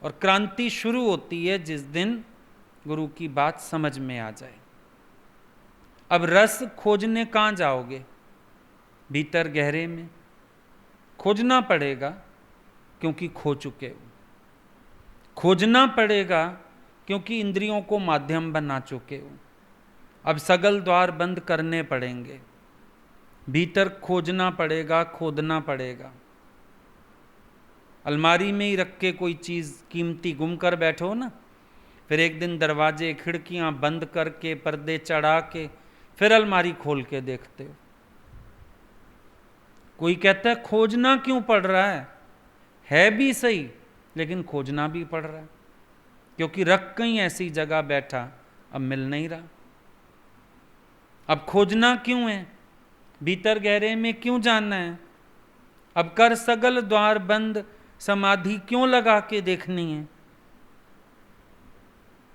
और क्रांति शुरू होती है जिस दिन गुरु की बात समझ में आ जाए। अब रस खोजने कहाँ जाओगे? भीतर गहरे में। खोजना पड़ेगा क्योंकि खो चुके हो, खोजना पड़ेगा क्योंकि इंद्रियों को माध्यम बना चुके हो। अब सगल द्वार बंद करने पड़ेंगे, भीतर खोजना पड़ेगा, खोदना पड़ेगा। अलमारी में ही रख के कोई चीज़ कीमती गुम कर बैठो ना, फिर एक दिन दरवाजे खिड़कियां बंद करके पर्दे चढ़ा के फिर अलमारी खोल के देखते हो। कोई कहता है खोजना क्यों पड़ रहा है भी सही, लेकिन खोजना भी पड़ रहा है क्योंकि रख कहीं ऐसी जगह बैठा, अब मिल नहीं रहा। अब खोजना क्यों है, भीतर गहरे में क्यों जानना है, अब कर सगल द्वार बंद समाधि क्यों लगा के देखनी है,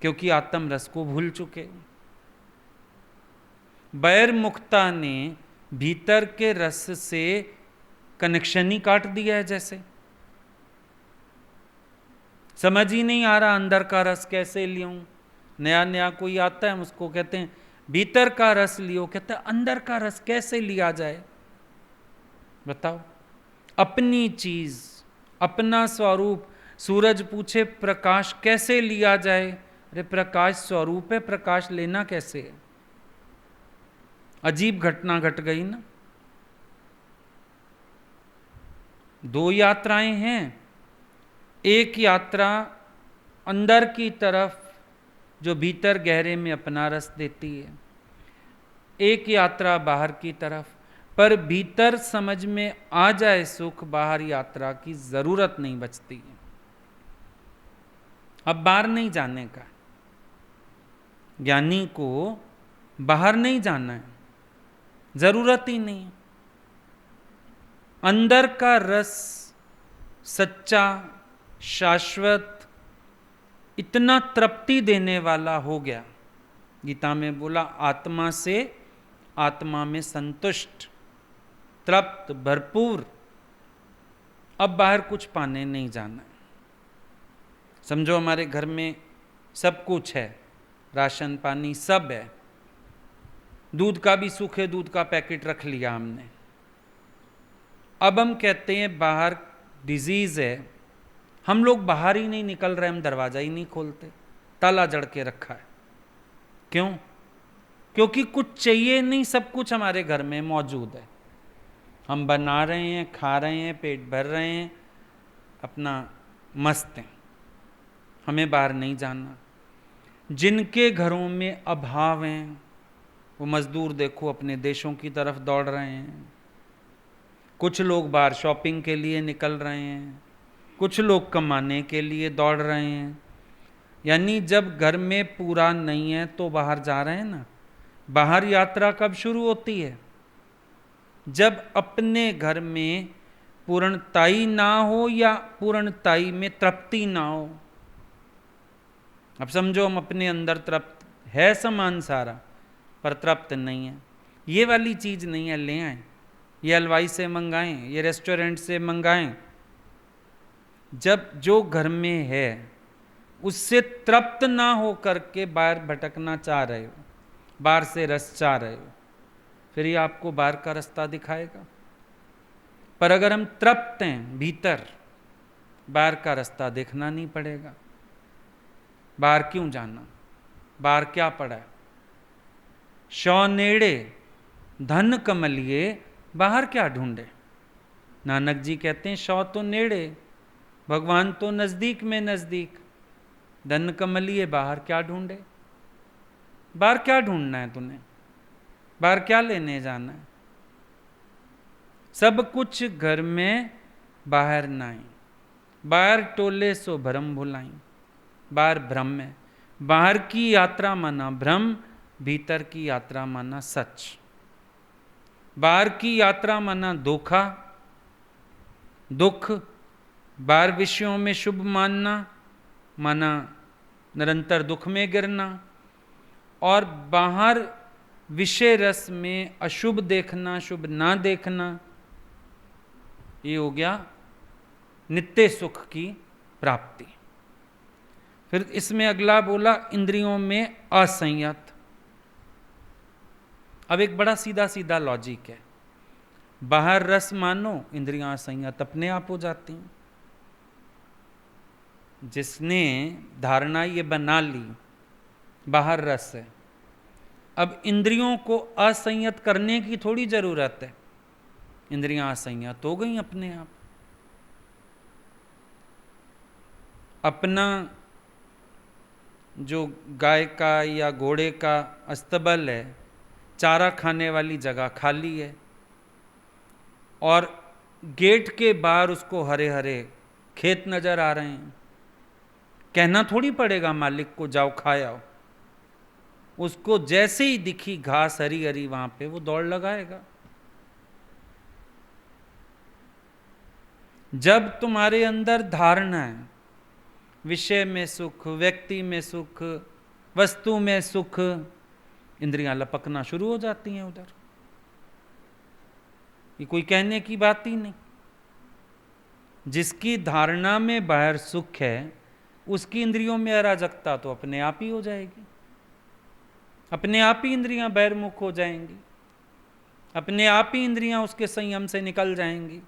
क्योंकि आत्म रस को भूल चुके। बैर मुक्ता ने भीतर के रस से कनेक्शन ही काट दिया है। जैसे समझ ही नहीं आ रहा अंदर का रस कैसे लियूं। नया नया कोई आता है, उसको कहते हैं भीतर का रस लियो, कहते हैं अंदर का रस कैसे लिया जाए, बताओ। अपनी चीज, अपना स्वरूप। सूरज पूछे प्रकाश कैसे लिया जाए, अरे प्रकाश स्वरूप है, प्रकाश लेना कैसे है। अजीब घटना घट गई ना। दो यात्राएं हैं, एक यात्रा अंदर की तरफ जो भीतर गहरे में अपना रस देती है, एक यात्रा बाहर की तरफ। पर भीतर समझ में आ जाए सुख, बाहर यात्रा की जरूरत नहीं बचती है। अब बाहर नहीं जाने का, ज्ञानी को बाहर नहीं जाना है, जरूरत ही नहीं। अंदर का रस सच्चा, शाश्वत, इतना तृप्ति देने वाला हो गया। गीता में बोला आत्मा से आत्मा में संतुष्ट, तृप्त, भरपूर। अब बाहर कुछ पाने नहीं जाना। समझो हमारे घर में सब कुछ है, राशन पानी सब है, दूध का भी सूखे दूध का पैकेट रख लिया हमने। अब हम कहते हैं बाहर डिजीज है, हम लोग बाहर ही नहीं निकल रहे, हम दरवाजा ही नहीं खोलते, ताला जड़ के रखा है। क्यों? क्योंकि कुछ चाहिए नहीं, सब कुछ हमारे घर में मौजूद है। हम बना रहे हैं, खा रहे हैं, पेट भर रहे हैं, अपना मस्त हैं, हमें बाहर नहीं जाना। जिनके घरों में अभाव हैं, वो मजदूर देखो अपने देशों की तरफ दौड़ रहे हैं। कुछ लोग बाहर शॉपिंग के लिए निकल रहे हैं, कुछ लोग कमाने के लिए दौड़ रहे हैं। यानी जब घर में पूरा नहीं है तो बाहर जा रहे हैं ना। बाहर यात्रा कब शुरू होती है? जब अपने घर में पूर्णताई ना हो या पूर्णताई में तृप्ति ना हो। अब समझो हम अपने अंदर तृप्त है, सामान सारा, पर तृप्त नहीं है। ये वाली चीज़ नहीं है, ले आए, ये हलवाई से मंगाएं, ये रेस्टोरेंट से मंगाएं। जब जो घर में है उससे तृप्त ना हो करके बाहर भटकना चाह रहे हो, बाहर से रस चाह रहे हो, फिर ये आपको बाहर का रास्ता दिखाएगा। पर अगर हम तृप्त हैं भीतर, बाहर का रास्ता देखना नहीं पड़ेगा। बाहर क्यों जाना? बाहर क्या पड़ा है? शौ नेड़े धन कमलिए, बाहर क्या ढूंढे। नानक जी कहते हैं शौ तो नेड़े, भगवान तो नजदीक में नजदीक, धन कमलिए बाहर क्या ढूंढे। बाहर क्या ढूंढना है तूने? बाहर क्या लेने जाना है? सब कुछ घर में, बाहर नाई। बाहर टोले सो भ्रम भुलाई, बाहर भ्रम है। बाहर की यात्रा माना भ्रम, भीतर की यात्रा माना सच। बाहर की यात्रा माना धोखा, दुख। बाहर विषयों में शुभ मानना माना निरंतर दुख में गिरना, और बाहर विषय रस में अशुभ देखना, शुभ ना देखना, ये हो गया नित्य सुख की प्राप्ति। फिर इसमें अगला बोला इंद्रियों में असंयत। अब एक बड़ा सीधा सीधा लॉजिक है। बाहर रस मानो, इंद्रियां असंयत अपने आप हो जाती हैं। जिसने धारणा ये बना ली बाहर रस है, अब इंद्रियों को असंयत करने की थोड़ी जरूरत है, इंद्रियां असंयत हो गई अपने आप। अपना जो गाय का या घोड़े का अस्तबल है, चारा खाने वाली जगह खाली है, और गेट के बाहर उसको हरे हरे खेत नजर आ रहे हैं। कहना थोड़ी पड़ेगा मालिक को जाओ खाए आओ, उसको जैसे ही दिखी घास हरी हरी वहां पे वो दौड़ लगाएगा। जब तुम्हारे अंदर धारणा है, विषय में सुख, व्यक्ति में सुख, वस्तु में सुख, इंद्रियां लपकना शुरू हो जाती हैं उधर। ये कोई कहने की बात ही नहीं। जिसकी धारणा में बाहर सुख है, उसकी इंद्रियों में अराजकता तो अपने आप ही हो जाएगी, अपने आप ही इंद्रियां बहिर्मुख हो जाएंगी, अपने आप ही इंद्रियां उसके संयम से निकल जाएंगी,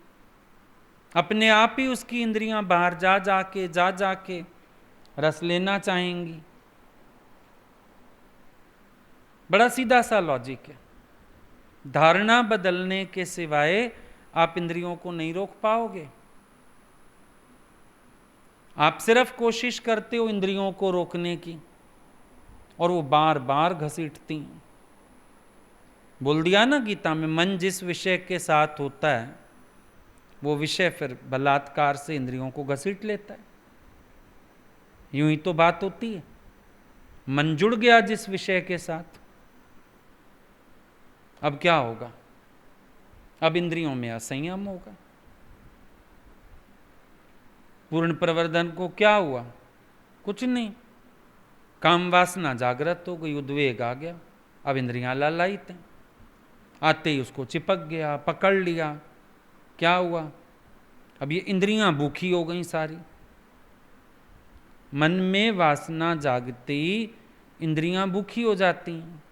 अपने आप ही उसकी इंद्रियां बाहर जा जाके रस लेना चाहेंगी। बड़ा सीधा सा लॉजिक है। धारणा बदलने के सिवाय आप इंद्रियों को नहीं रोक पाओगे। आप सिर्फ कोशिश करते हो इंद्रियों को रोकने की, और वो बार बार घसीटती हैं। बोल दिया ना गीता में, मन जिस विषय के साथ होता है वो विषय फिर बलात्कार से इंद्रियों को घसीट लेता है। यूं ही तो बात होती है। मन जुड़ गया जिस विषय के साथ, अब क्या होगा? अब इंद्रियों में असंयम होगा। पूर्ण प्रवर्धन को क्या हुआ? कुछ नहीं, काम वासना जागृत हो गई, उद्वेग आ गया, अब इंद्रियां लालायित हैं। आते ही उसको चिपक गया, पकड़ लिया, क्या हुआ? अब ये इंद्रियां भूखी हो गई सारी। मन में वासना जागते ही इंद्रियां भूखी हो जाती हैं।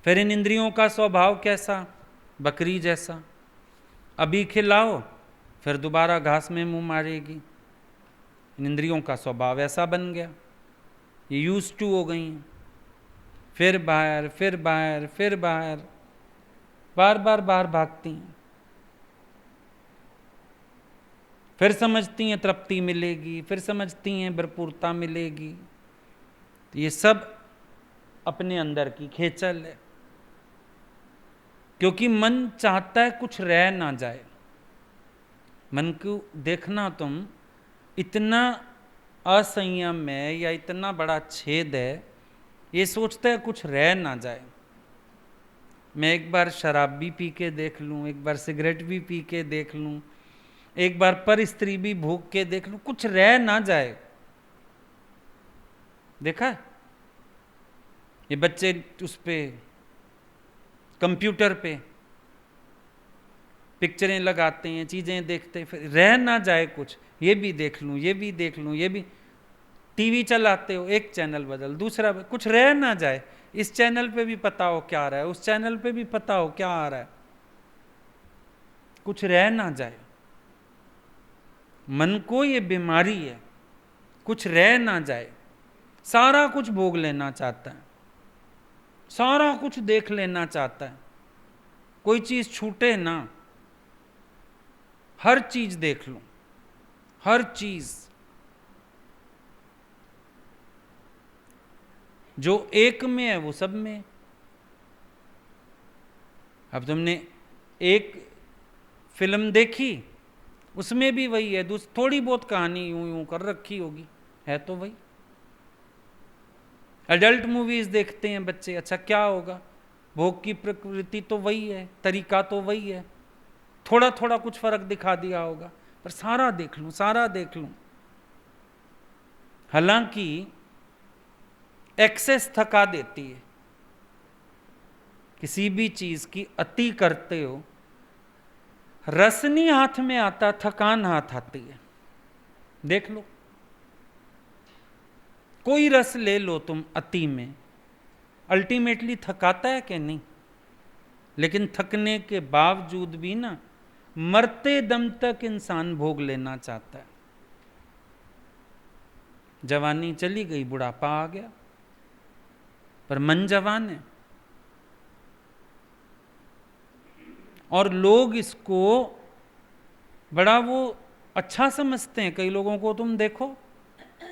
फिर इन इंद्रियों का स्वभाव कैसा? बकरी जैसा, अभी खिलाओ फिर दोबारा घास में मुंह मारेगी। इन इंद्रियों का स्वभाव ऐसा बन गया, ये यूज टू हो गई हैं। फिर बाहर फिर बाहर फिर बाहर, बार बार बाहर भागती हैं। फिर समझती हैं तृप्ति मिलेगी, फिर समझती हैं भरपूरता मिलेगी। तो ये सब अपने अंदर की खेचल है, क्योंकि मन चाहता है कुछ रह ना जाए। मन को देखना तुम, इतना असंयम है या इतना बड़ा छेद है, ये सोचता है कुछ रह ना जाए। मैं एक बार शराब भी पी के देख लूं, एक बार सिगरेट भी पी के देख लूं, एक बार पर स्त्री भी भूख के देख लूं, कुछ रह ना जाए। देखा ये बच्चे उस पे कंप्यूटर पे पिक्चरें लगाते हैं, चीजें देखते हैं, फिर रह ना जाए कुछ, ये भी देख लूं, ये भी देख लूं, ये भी। टीवी चलाते हो, एक चैनल बदल दूसरा, कुछ रह ना जाए। इस चैनल पे भी पता हो क्या आ रहा है, उस चैनल पे भी पता हो क्या आ रहा है, कुछ रह ना जाए। मन को ये बीमारी है, कुछ रह ना जाए। सारा कुछ भोग लेना चाहता है, सारा कुछ देख लेना चाहता है, कोई चीज छूटे ना, हर चीज देख लूं, हर चीज। जो एक में है वो सब में है। अब तुमने एक फिल्म देखी, उसमें भी वही है, थोड़ी बहुत कहानी यूं यूं कर रखी होगी, है तो वही। एडल्ट मूवीज देखते हैं बच्चे, अच्छा क्या होगा? भोग की प्रकृति तो वही है, तरीका तो वही है, थोड़ा थोड़ा कुछ फर्क दिखा दिया होगा, पर सारा देख लूं, सारा देख लूं। हालांकि एक्सेस थका देती है, किसी भी चीज की अति करते हो, रस नहीं हाथ में आता, थकान हाथ आती है। देख लो, कोई रस ले लो तुम अति में, अल्टीमेटली थकाता है कि नहीं? लेकिन थकने के बावजूद भी ना मरते दम तक इंसान भोग लेना चाहता है। जवानी चली गई, बुढ़ापा आ गया, पर मन जवान है। और लोग इसको बड़ा वो अच्छा समझते हैं। कई लोगों को तुम देखो,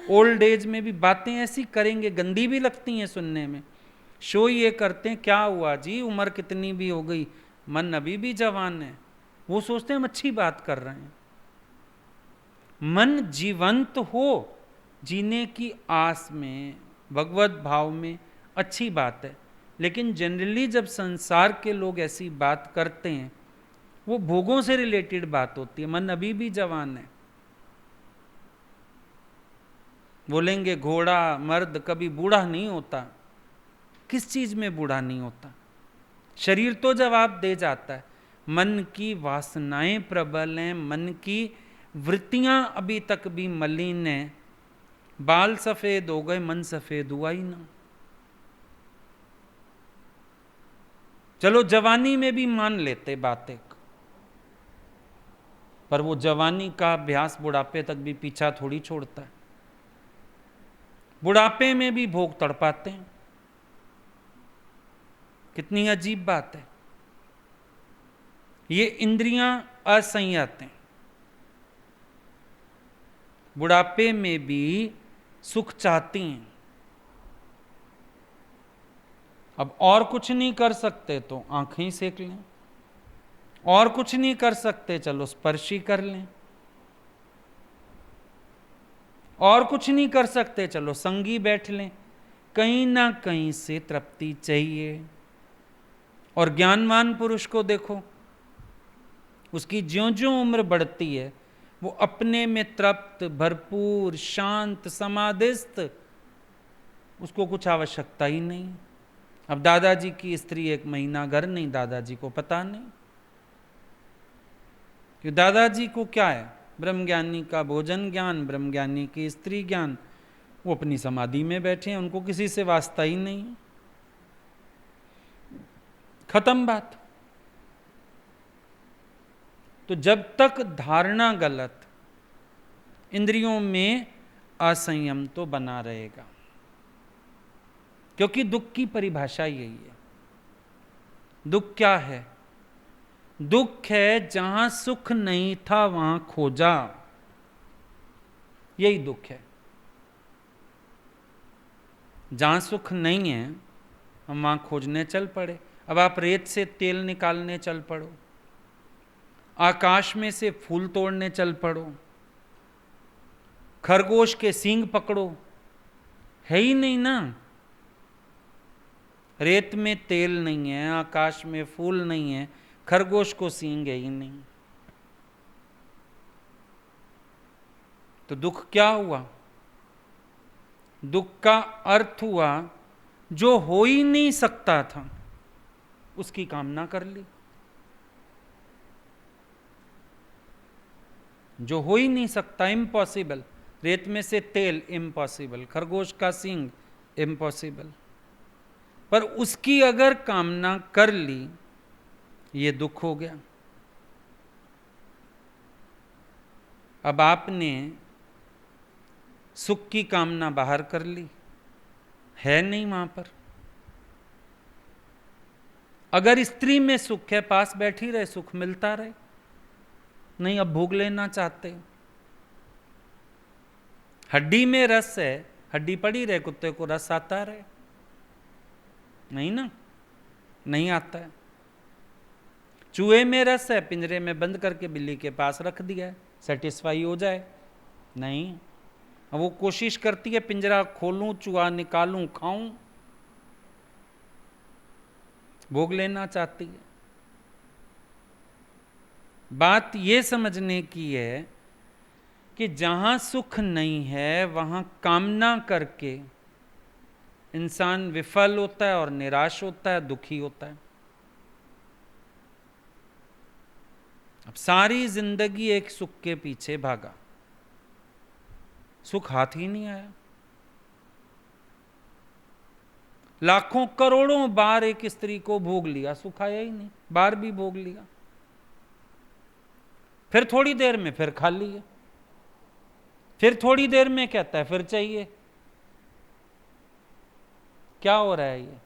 ओल्ड एज में भी बातें ऐसी करेंगे, गंदी भी लगती हैं सुनने में। शो ये करते हैं, क्या हुआ जी, उम्र कितनी भी हो गई, मन अभी भी जवान है। वो सोचते हैं हम अच्छी बात कर रहे हैं। मन जीवंत हो, जीने की आस में, भगवत भाव में, अच्छी बात है। लेकिन जनरली जब संसार के लोग ऐसी बात करते हैं, वो भोगों से रिलेटेड बात होती है। मन अभी भी जवान है। बोलेंगे घोड़ा मर्द कभी बूढ़ा नहीं होता। किस चीज में बूढ़ा नहीं होता? शरीर तो जवाब दे जाता है। मन की वासनाएं प्रबल हैं, मन की वृत्तियां अभी तक भी मलिन हैं। बाल सफेद हो गए, मन सफेद हुआ ही ना। चलो जवानी में भी मान लेते बातें, पर वो जवानी का अभ्यास बुढ़ापे तक भी पीछा थोड़ी छोड़ता है। बुढ़ापे में भी भोग तड़पाते हैं। कितनी अजीब बात है। ये इंद्रियां असंयत हैं। बुढ़ापे में भी सुख चाहती हैं। अब और कुछ नहीं कर सकते तो आंखें ही सेक लें, और कुछ नहीं कर सकते चलो स्पर्श ही कर लें, और कुछ नहीं कर सकते चलो संगी बैठ लें। कहीं ना कहीं से तृप्ति चाहिए। और ज्ञानवान पुरुष को देखो, उसकी ज्यों ज्यों उम्र बढ़ती है, वो अपने में तृप्त, भरपूर, शांत, समाधिस्थ, उसको कुछ आवश्यकता ही नहीं। अब दादाजी की स्त्री 1 महीना घर नहीं, दादाजी को पता नहीं कि दादाजी को क्या है। ब्रह्मज्ञानी का भोजन ज्ञान, ब्रह्मज्ञानी की स्त्री ज्ञान, वो अपनी समाधि में बैठे हैं, उनको किसी से वास्ता ही नहीं। खत्म बात। तो जब तक धारणा गलत, इंद्रियों में असंयम तो बना रहेगा। क्योंकि दुख की परिभाषा यही है। दुख क्या है? दुख है जहां सुख नहीं था वहां खोजा। यही दुख है। जहां सुख नहीं है हम वहां खोजने चल पड़े। अब आप रेत से तेल निकालने चल पड़ो, आकाश में से फूल तोड़ने चल पड़ो, खरगोश के सींग पकड़ो, है ही नहीं ना। रेत में तेल नहीं है, आकाश में फूल नहीं है, खरगोश को सींग है ही नहीं। तो दुख क्या हुआ? दुख का अर्थ हुआ जो हो ही नहीं सकता था उसकी कामना कर ली। जो हो ही नहीं सकता, इम्पॉसिबल। रेत में से तेल, इम्पॉसिबल। खरगोश का सींग, इम्पॉसिबल। पर उसकी अगर कामना कर ली, ये दुख हो गया। अब आपने सुख की कामना बाहर कर ली, है नहीं वहां पर। अगर स्त्री में सुख है, पास बैठी रहे, सुख मिलता रहे। नहीं, अब भोग लेना चाहते। हड्डी में रस है, हड्डी पड़ी रहे, कुत्ते को रस आता रहे। नहीं ना, नहीं आता है। चूहे में रस है, पिंजरे में बंद करके बिल्ली के पास रख दिया है, सेटिस्फाई हो जाए। नहीं, अब वो कोशिश करती है पिंजरा खोलूं, चूहा निकालूं, खाऊं। भोग लेना चाहती है। बात ये समझने की है कि जहां सुख नहीं है वहां कामना करके इंसान विफल होता है और निराश होता है, दुखी होता है। अब सारी जिंदगी एक सुख के पीछे भागा, सुख हाथ ही नहीं आया। लाखों करोड़ों बार एक स्त्री को भोग लिया, सुख आया ही नहीं, बार भी भोग लिया, फिर थोड़ी देर में फिर खा लिया, फिर थोड़ी देर में कहता है फिर चाहिए। क्या हो रहा है ये?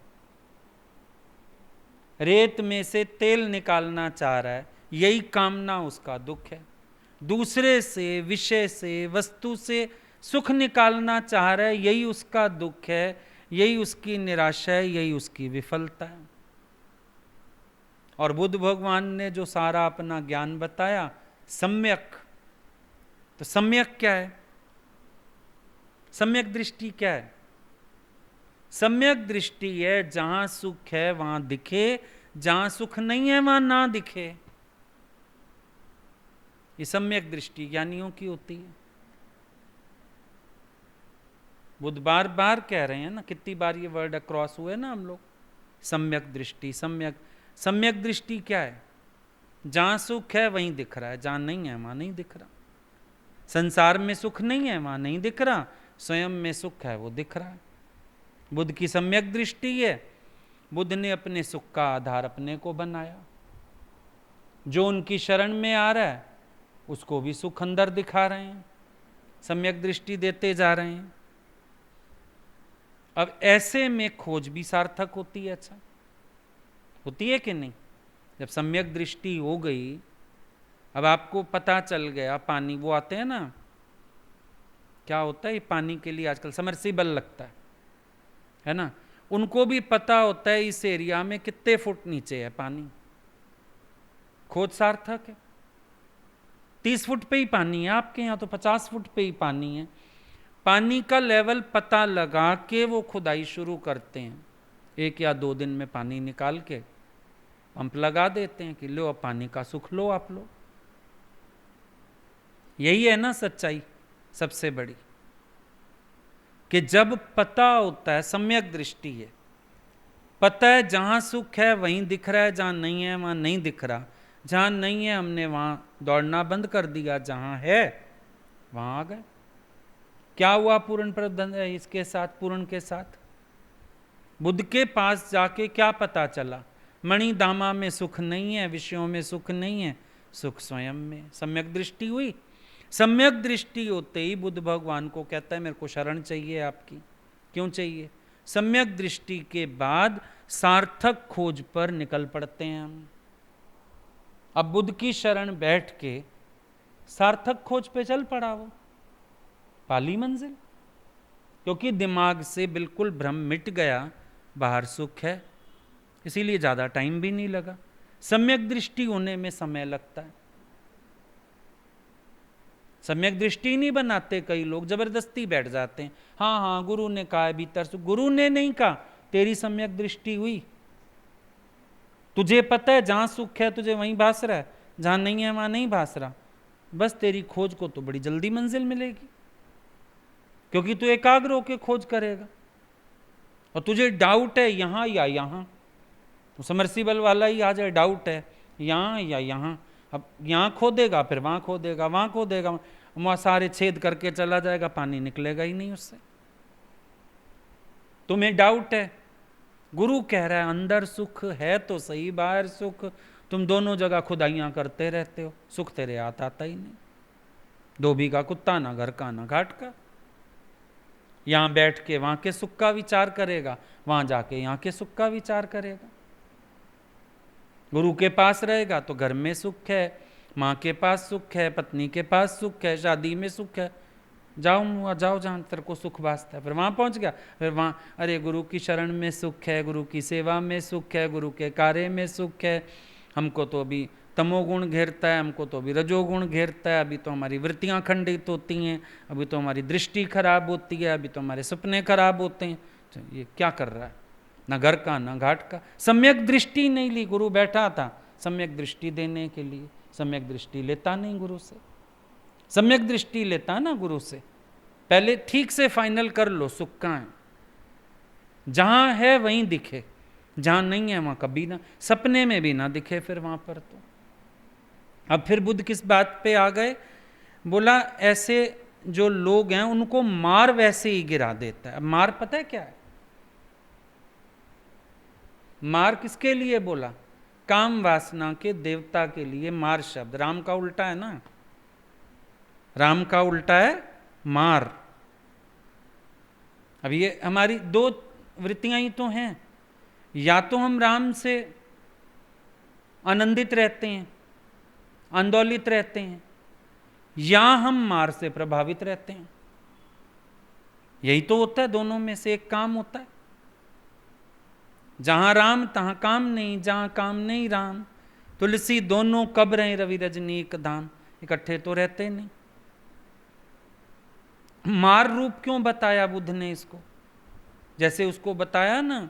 रेत में से तेल निकालना चाह रहा है, यही कामना उसका दुख है। दूसरे से, विषय से, वस्तु से सुख निकालना चाह रहा है, यही उसका दुख है, यही उसकी निराशा है, यही उसकी विफलता है। और बुद्ध भगवान ने जो सारा अपना ज्ञान बताया सम्यक, तो सम्यक क्या है? सम्यक दृष्टि क्या है? सम्यक दृष्टि है जहां सुख है वहां दिखे, जहां सुख नहीं है वहां ना दिखे। ये सम्यक दृष्टि ज्ञानियों की होती है। बुद्ध बार बार कह रहे हैं ना, कितनी बार ये वर्ड अक्रॉस हुए ना हम लोग, सम्यक दृष्टि, सम्यक। सम्यक दृष्टि क्या है? जहां सुख है वहीं दिख रहा है, जहां नहीं है वहां नहीं दिख रहा। संसार में सुख नहीं है वहां नहीं दिख रहा, स्वयं में सुख है वो दिख रहा है। बुद्ध की सम्यक दृष्टि है। बुद्ध ने अपने सुख का आधार अपने को बनाया। जो उनकी शरण में आ रहा है उसको भी सुख अंदर दिखा रहे हैं, सम्यक दृष्टि देते जा रहे हैं। अब ऐसे में खोज भी सार्थक होती है। अच्छा होती है कि नहीं? जब सम्यक दृष्टि हो गई, अब आपको पता चल गया, पानी वो आते हैं ना, क्या होता है पानी के लिए आजकल समरसीबल लगता है ना, उनको भी पता होता है इस एरिया में कितने फुट नीचे है पानी। खोज सार्थक है। 30 फुट पे ही पानी है, आपके यहाँ तो 50 फुट पे ही पानी है। पानी का लेवल पता लगा के वो खुदाई शुरू करते हैं। 1 या 2 दिन में पानी निकाल के पंप लगा देते हैं कि लो अब पानी का सुख लो आप लो। यही है ना सच्चाई सबसे बड़ी, कि जब पता होता है, सम्यक दृष्टि है, पता है जहां सुख है वहीं दिख रहा है, जहां नहीं है वहां नहीं दिख रहा। जहां नहीं है हमने वहां दौड़ना बंद कर दिया, जहां है वहां आ गए। क्या हुआ पूर्ण प्रबंध इसके साथ, पूर्ण के साथ? बुद्ध के पास जाके क्या पता चला? मणिधामा में सुख नहीं है, विषयों में सुख नहीं है, सुख स्वयं में। सम्यक दृष्टि हुई। सम्यक दृष्टि होते ही बुद्ध भगवान को कहता है मेरे को शरण चाहिए आपकी। क्यों चाहिए? सम्यक दृष्टि के बाद सार्थक खोज पर निकल पड़ते हैं हम। अब बुद्ध की शरण बैठ के सार्थक खोज पे चल पड़ा वो, पाली मंजिल। क्योंकि दिमाग से बिल्कुल भ्रम मिट गया, बाहर सुख है, इसीलिए ज़्यादा टाइम भी नहीं लगा। सम्यक दृष्टि होने में समय लगता है। सम्यक दृष्टि नहीं बनाते कई लोग, जबरदस्ती बैठ जाते हैं। हाँ हाँ गुरु ने कहा है भीतर सुख, गुरु ने नहीं कहा, तेरी सम्यक दृष्टि हुई। तुझे पता है जहां सुख है तुझे वहीं भास रहा है, जहां नहीं है वहां नहीं भास रहा। बस तेरी खोज को तो बड़ी जल्दी मंजिल मिलेगी, क्योंकि तू एकाग्र होकर खोज करेगा। और तुझे डाउट है यहां या यहां, तो समरसीबल वाला ही आ जाए, डाउट है यहां या यहां। अब यहां खोदेगा फिर वहां खोदेगा, वहां खोदेगा, वहां सारे छेद करके चला जाएगा, पानी निकलेगा ही नहीं उससे। तुम्हें डाउट है, गुरु कह रहा है अंदर सुख है तो सही, बाहर सुख, तुम दोनों जगह खुदाइयां करते रहते हो, सुख तेरे हाथ आता ही नहीं। धोबी का कुत्ता ना घर का ना घाट का। यहां बैठ के वहां के सुख का विचार करेगा, वहां जाके यहां के सुख का विचार करेगा। गुरु के पास रहेगा तो घर में सुख है, माँ के पास सुख है, पत्नी के पास सुख है, शादी में सुख है। जाओ जाओ जहाँ तेरे को सुख वास्ता है। फिर वहाँ पहुँच गया, फिर वहाँ अरे गुरु की शरण में सुख है, गुरु की सेवा में सुख है, गुरु के कार्य में सुख है। हमको तो अभी तमोगुण घेरता है, हमको तो अभी रजोगुण घेरता है, अभी तो हमारी वृत्तियाँ खंडित होती हैं, अभी तो हमारी दृष्टि खराब होती है, अभी तो हमारे सपने खराब होते हैं। तो ये क्या कर रहा है? ना घर का ना घाट का। सम्यक दृष्टि नहीं ली। गुरु बैठा था सम्यक दृष्टि देने के लिए, सम्यक दृष्टि लेता नहीं गुरु से। सम्यक दृष्टि लेता ना गुरु से, पहले ठीक से फाइनल कर लो सुख कहाँ है। जहां है वहीं दिखे, जहां नहीं है वहां कभी ना, सपने में भी ना दिखे फिर वहां पर। तो अब फिर बुद्ध किस बात पे आ गए? बोला ऐसे जो लोग हैं उनको मार वैसे ही गिरा देता है। अब मार पता है क्या है? मार किसके लिए बोला? काम वासना के देवता के लिए मार शब्द। राम का उल्टा है ना, राम का उल्टा है मार। अब ये हमारी दो वृत्तियां ही तो हैं, या तो हम राम से आनंदित रहते हैं, आंदोलित रहते हैं, या हम मार से प्रभावित रहते हैं। यही तो होता है, दोनों में से एक काम होता है। जहां राम तहां काम नहीं, जहां काम नहीं राम। तुलसी दोनों कब रहे रवि रजनी एक धाम, इकट्ठे तो रहते नहीं। मार रूप क्यों बताया बुद्ध ने इसको? जैसे उसको बताया ना,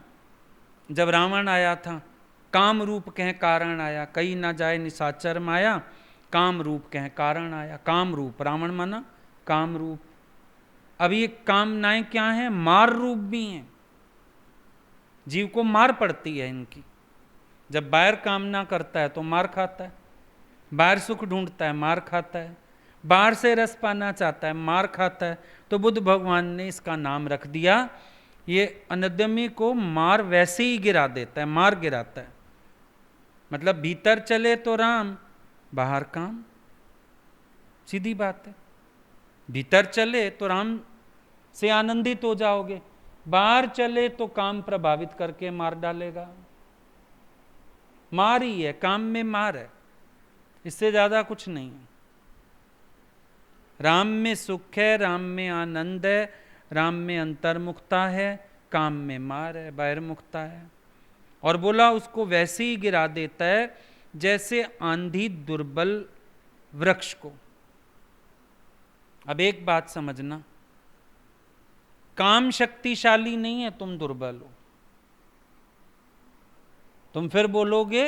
जब रावण आया था, काम रूप कह कारण आया, कहीं ना जाए निशाचर माया, काम रूप कह कारण आया। काम रूप, रावण माना काम रूप। अब ये कामनाएं क्या हैं? मार रूप भी हैं। जीव को मार पड़ती है इनकी। जब बाहर कामना करता है तो मार खाता है, बाहर सुख ढूंढता है मार खाता है, बाहर से रस पाना चाहता है मार खाता है। तो बुद्ध भगवान ने इसका नाम रख दिया, ये अनद्यमी को मार वैसे ही गिरा देता है, मार गिराता है। मतलब भीतर चले तो राम, बाहर काम। सीधी बात है। भीतर चले तो राम से आनंदित हो जाओगे, बाहर चले तो काम प्रभावित करके मार डालेगा। मार ही है, काम में मार है, इससे ज्यादा कुछ नहीं है। राम में सुख है, राम में आनंद है, राम में अंतर्मुखता है, काम में मार है, बहिर्मुखता है। और बोला उसको वैसे ही गिरा देता है जैसे आंधी दुर्बल वृक्ष को। अब एक बात समझना, काम शक्तिशाली नहीं है, तुम दुर्बल हो। तुम फिर बोलोगे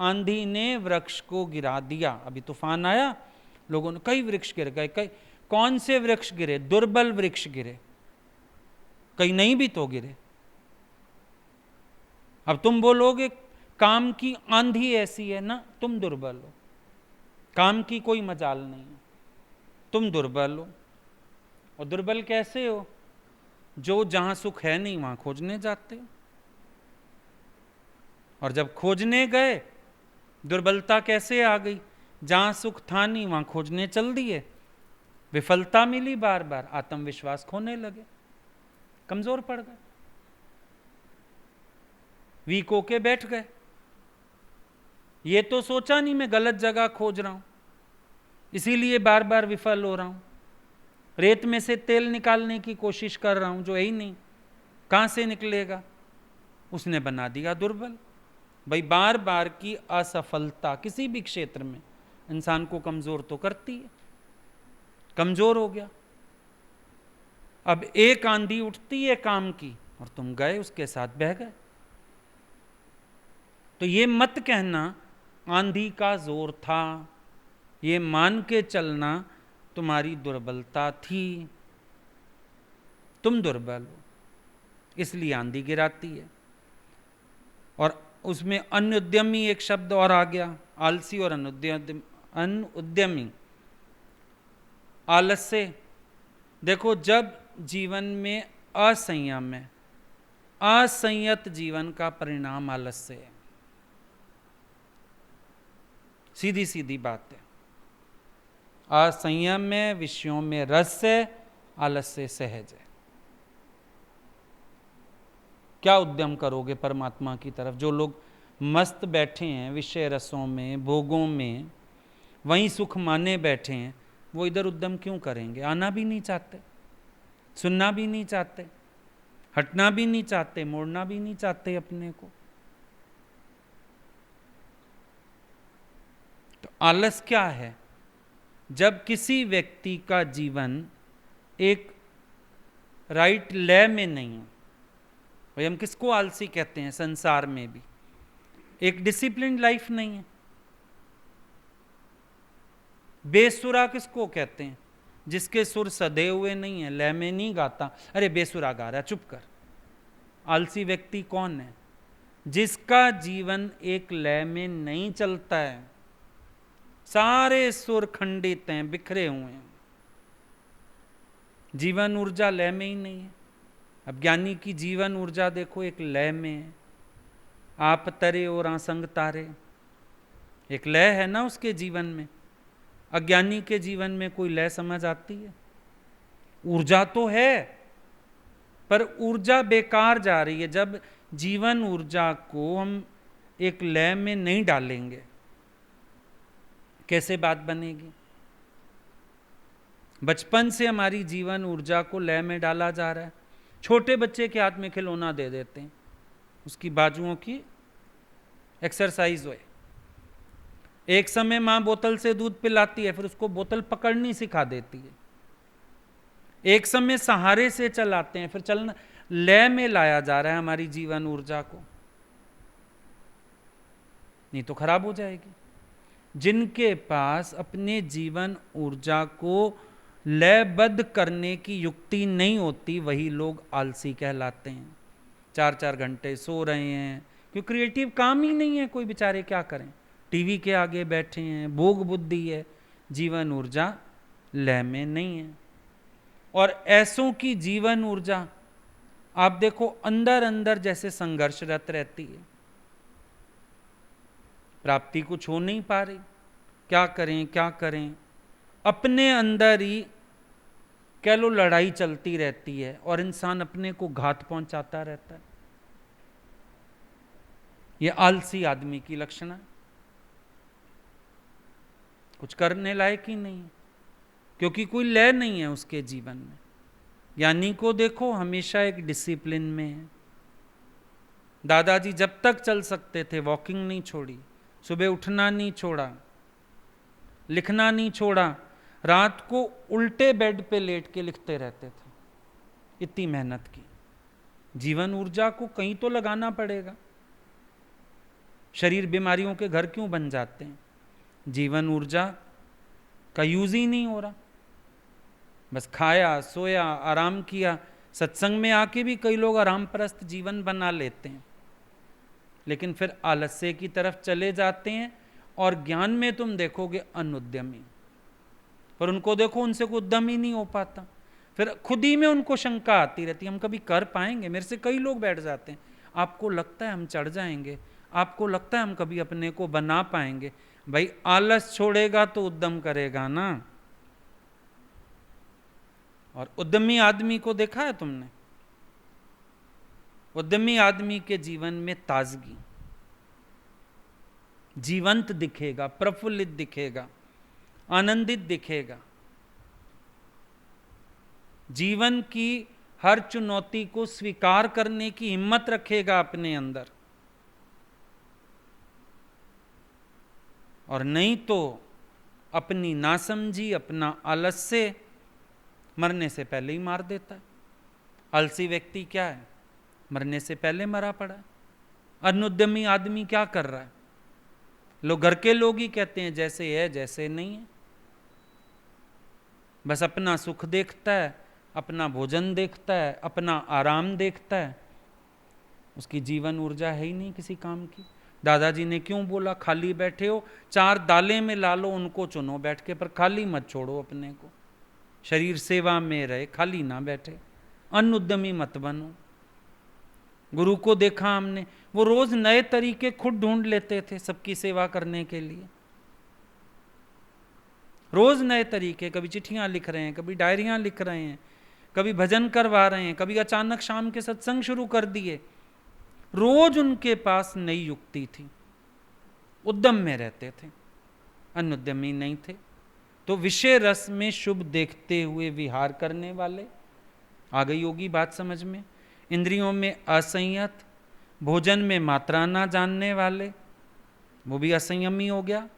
आंधी ने वृक्ष को गिरा दिया। अभी तूफान आया, लोगों ने कई वृक्ष गिर गए। कई कौन से वृक्ष गिरे? दुर्बल वृक्ष गिरे, कई नहीं भी तो गिरे। अब तुम बोलोगे काम की आंधी ऐसी है ना, तुम दुर्बल हो। काम की कोई मजाल नहीं है, तुम दुर्बल हो। और दुर्बल कैसे हो? जो जहां सुख है नहीं वहां खोजने जाते हो, और जब खोजने गए दुर्बलता कैसे आ गई? जहां सुख था नहीं वहां खोजने चल दिए, विफलता मिली बार बार, आत्मविश्वास खोने लगे, कमजोर पड़ गए, वीक होके बैठ गए। ये तो सोचा नहीं मैं गलत जगह खोज रहा हूं, इसीलिए बार बार विफल हो रहा हूं। रेत में से तेल निकालने की कोशिश कर रहा हूं जो है ही नहीं, कहां से निकलेगा? उसने बना दिया दुर्बल। भाई बार बार की असफलता किसी भी क्षेत्र में इंसान को कमजोर तो करती है। कमजोर हो गया। अब एक आंधी उठती है काम की और तुम गए उसके साथ बह गए। तो ये मत कहना आंधी का जोर था, ये मान के चलना तुम्हारी दुर्बलता थी। तुम दुर्बल हो इसलिए आंधी गिराती है। और उसमें अनुद्यमी एक शब्द और आ गया, आलसी और अनुद्यमी। आलस्य, देखो जब जीवन में असंयम है, असंयत जीवन का परिणाम आलस्य है। सीधी सीधी बात है। असंयम में, विषयों में रस है, आलस्य सहज है। क्या उद्यम करोगे परमात्मा की तरफ? जो लोग मस्त बैठे हैं विषय रसों में, भोगों में, वहीं सुख माने बैठे हैं, वो इधर उद्यम क्यों करेंगे? आना भी नहीं चाहते, सुनना भी नहीं चाहते, हटना भी नहीं चाहते, मोड़ना भी नहीं चाहते अपने को। तो आलस क्या है? जब किसी व्यक्ति का जीवन एक राइट लय में नहीं है। भाई हम किसको आलसी कहते हैं? संसार में भी एक डिसिप्लिन लाइफ नहीं है। बेसुरा किसको कहते हैं? जिसके सुर सधे हुए नहीं है, लय में नहीं गाता। अरे बेसुरा गा रहा है, चुप कर। आलसी व्यक्ति कौन है? जिसका जीवन एक लय में नहीं चलता है, सारे सुर खंडित हैं, बिखरे हुए हैं, जीवन ऊर्जा लय में ही नहीं है। अब ज्ञानी की जीवन ऊर्जा देखो एक लय में है, आप तरे और आसंग तारे, एक लय है ना उसके जीवन में। अज्ञानी के जीवन में कोई लय समझ आती है? ऊर्जा तो है, पर ऊर्जा बेकार जा रही है जब जीवन ऊर्जा को हम एक लय में नहीं डालेंगे। कैसे बात बनेगी? बचपन से हमारी जीवन ऊर्जा को लय में डाला जा रहा है। छोटे बच्चे के हाथ में खिलौना दे देते हैं, उसकी बाजुओं की एक्सरसाइज हो। एक समय मां बोतल से दूध पिलाती है, फिर उसको बोतल पकड़नी सिखा देती है। एक समय सहारे से चलाते हैं, फिर चलना। लय में लाया जा रहा है हमारी जीवन ऊर्जा को, नहीं तो खराब हो जाएगी। जिनके पास अपने जीवन ऊर्जा को लयबद्ध करने की युक्ति नहीं होती, वही लोग आलसी कहलाते हैं। 4-4 घंटे सो रहे हैं, क्योंकि क्रिएटिव काम ही नहीं है कोई, बेचारे क्या करें, टीवी के आगे बैठे हैं, भोग बुद्धि है, जीवन ऊर्जा लय में नहीं है। और ऐसों की जीवन ऊर्जा आप देखो अंदर अंदर जैसे संघर्षरत रहती है, प्राप्ति कुछ हो नहीं पा रही, क्या करें क्या करें, अपने अंदर ही कह लो लड़ाई चलती रहती है और इंसान अपने को घात पहुंचाता रहता है। यह आलसी आदमी की लक्षण है, कुछ करने लायक ही नहीं, क्योंकि कोई लय नहीं है उसके जीवन में। ज्ञानी को देखो हमेशा एक डिसिप्लिन में है। दादाजी जब तक चल सकते थे वॉकिंग नहीं छोड़ी, सुबह उठना नहीं छोड़ा, लिखना नहीं छोड़ा, रात को उल्टे बेड पे लेट के लिखते रहते थे। इतनी मेहनत की। जीवन ऊर्जा को कहीं तो लगाना पड़ेगा। शरीर बीमारियों के घर क्यों बन जाते हैं? जीवन ऊर्जा का यूज ही नहीं हो रहा, बस खाया सोया आराम किया। सत्संग में आके भी कई लोग आराम परस्त जीवन बना लेते हैं, लेकिन फिर आलस्य की तरफ चले जाते हैं। और ज्ञान में तुम देखोगे अनुद्यमी, पर उनको देखो उनसे कोई उद्यम ही नहीं हो पाता। फिर खुद ही में उनको शंका आती रहती है, हम कभी कर पाएंगे? मेरे से कई लोग बैठ जाते हैं, आपको लगता है हम चढ़ जाएंगे, आपको लगता है हम कभी अपने को बना पाएंगे? भाई आलस छोड़ेगा तो उद्यम करेगा ना। और उद्यमी आदमी को देखा है तुमने? उद्यमी आदमी के जीवन में ताजगी, जीवंत दिखेगा, प्रफुल्लित दिखेगा, आनंदित दिखेगा। जीवन की हर चुनौती को स्वीकार करने की हिम्मत रखेगा अपने अंदर। और नहीं तो अपनी नासमझी, अपना आलस्य मरने से पहले ही मार देता है। आलसी व्यक्ति क्या है? मरने से पहले मरा पड़ा है। अनुद्यमी आदमी क्या कर रहा है? लोग, घर के लोग ही कहते हैं जैसे है जैसे नहीं है, बस अपना सुख देखता है, अपना भोजन देखता है, अपना आराम देखता है। उसकी जीवन ऊर्जा है ही नहीं किसी काम की। दादाजी ने क्यों बोला खाली बैठे हो, 4 दालें में ला लो, उनको चुनो बैठ के, पर खाली मत छोड़ो अपने को। शरीर सेवा में रहे, खाली ना बैठे, अनुद्यमी मत बनो। गुरु को देखा हमने, वो रोज नए तरीके खुद ढूंढ लेते थे सबकी सेवा करने के लिए। रोज नए तरीके, कभी चिट्ठियां लिख रहे हैं, कभी डायरियां लिख रहे हैं, कभी भजन करवा रहे हैं, कभी अचानक शाम के सत्संग शुरू कर दिए। रोज उनके पास नई युक्ति थी, उद्यम में रहते थे, अनुद्यमी नहीं थे। तो विषय रस में शुभ देखते हुए विहार करने वाले, आ गई होगी बात समझ में। इंद्रियों में असंयत, भोजन में मात्रा ना जानने वाले, वो भी असंयमी हो गया।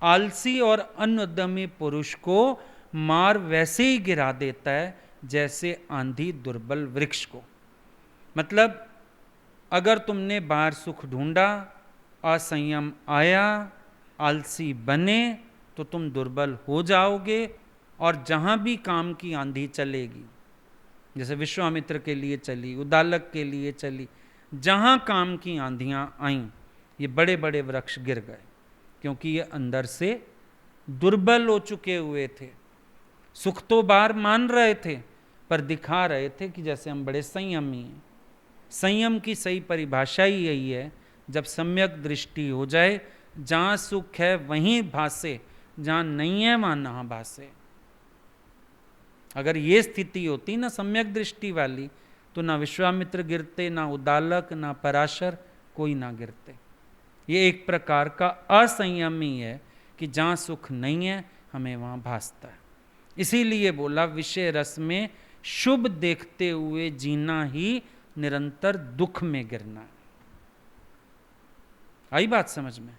आलसी और अनुद्यमी पुरुष को मार वैसे ही गिरा देता है जैसे आंधी दुर्बल वृक्ष को। मतलब अगर तुमने बाहर सुख ढूंढा, असंयम आया, आलसी बने, तो तुम दुर्बल हो जाओगे। और जहां भी काम की आंधी चलेगी, जैसे विश्वामित्र के लिए चली, उदालक के लिए चली, जहां काम की आंधियां आईं, ये बड़े बड़े वृक्ष गिर गए, क्योंकि ये अंदर से दुर्बल हो चुके हुए थे। सुख तो बाहर मान रहे थे, पर दिखा रहे थे कि जैसे हम बड़े संयमी हैं। संयम की सही परिभाषा ही यही है, जब सम्यक दृष्टि हो जाए, जहाँ सुख है वहीं भासे, जहाँ नहीं है वहाँ ना भासे। अगर ये स्थिति होती ना सम्यक दृष्टि वाली, तो ना विश्वामित्र गिरते, ना उदालक, ना पराशर, कोई ना गिरते। ये एक प्रकार का असंयम ही है कि जहाँ सुख नहीं है हमें वहाँ भासता है। इसीलिए बोला विषय रस में शुभ देखते हुए जीना ही निरंतर दुख में गिरना है। आई बात समझ में?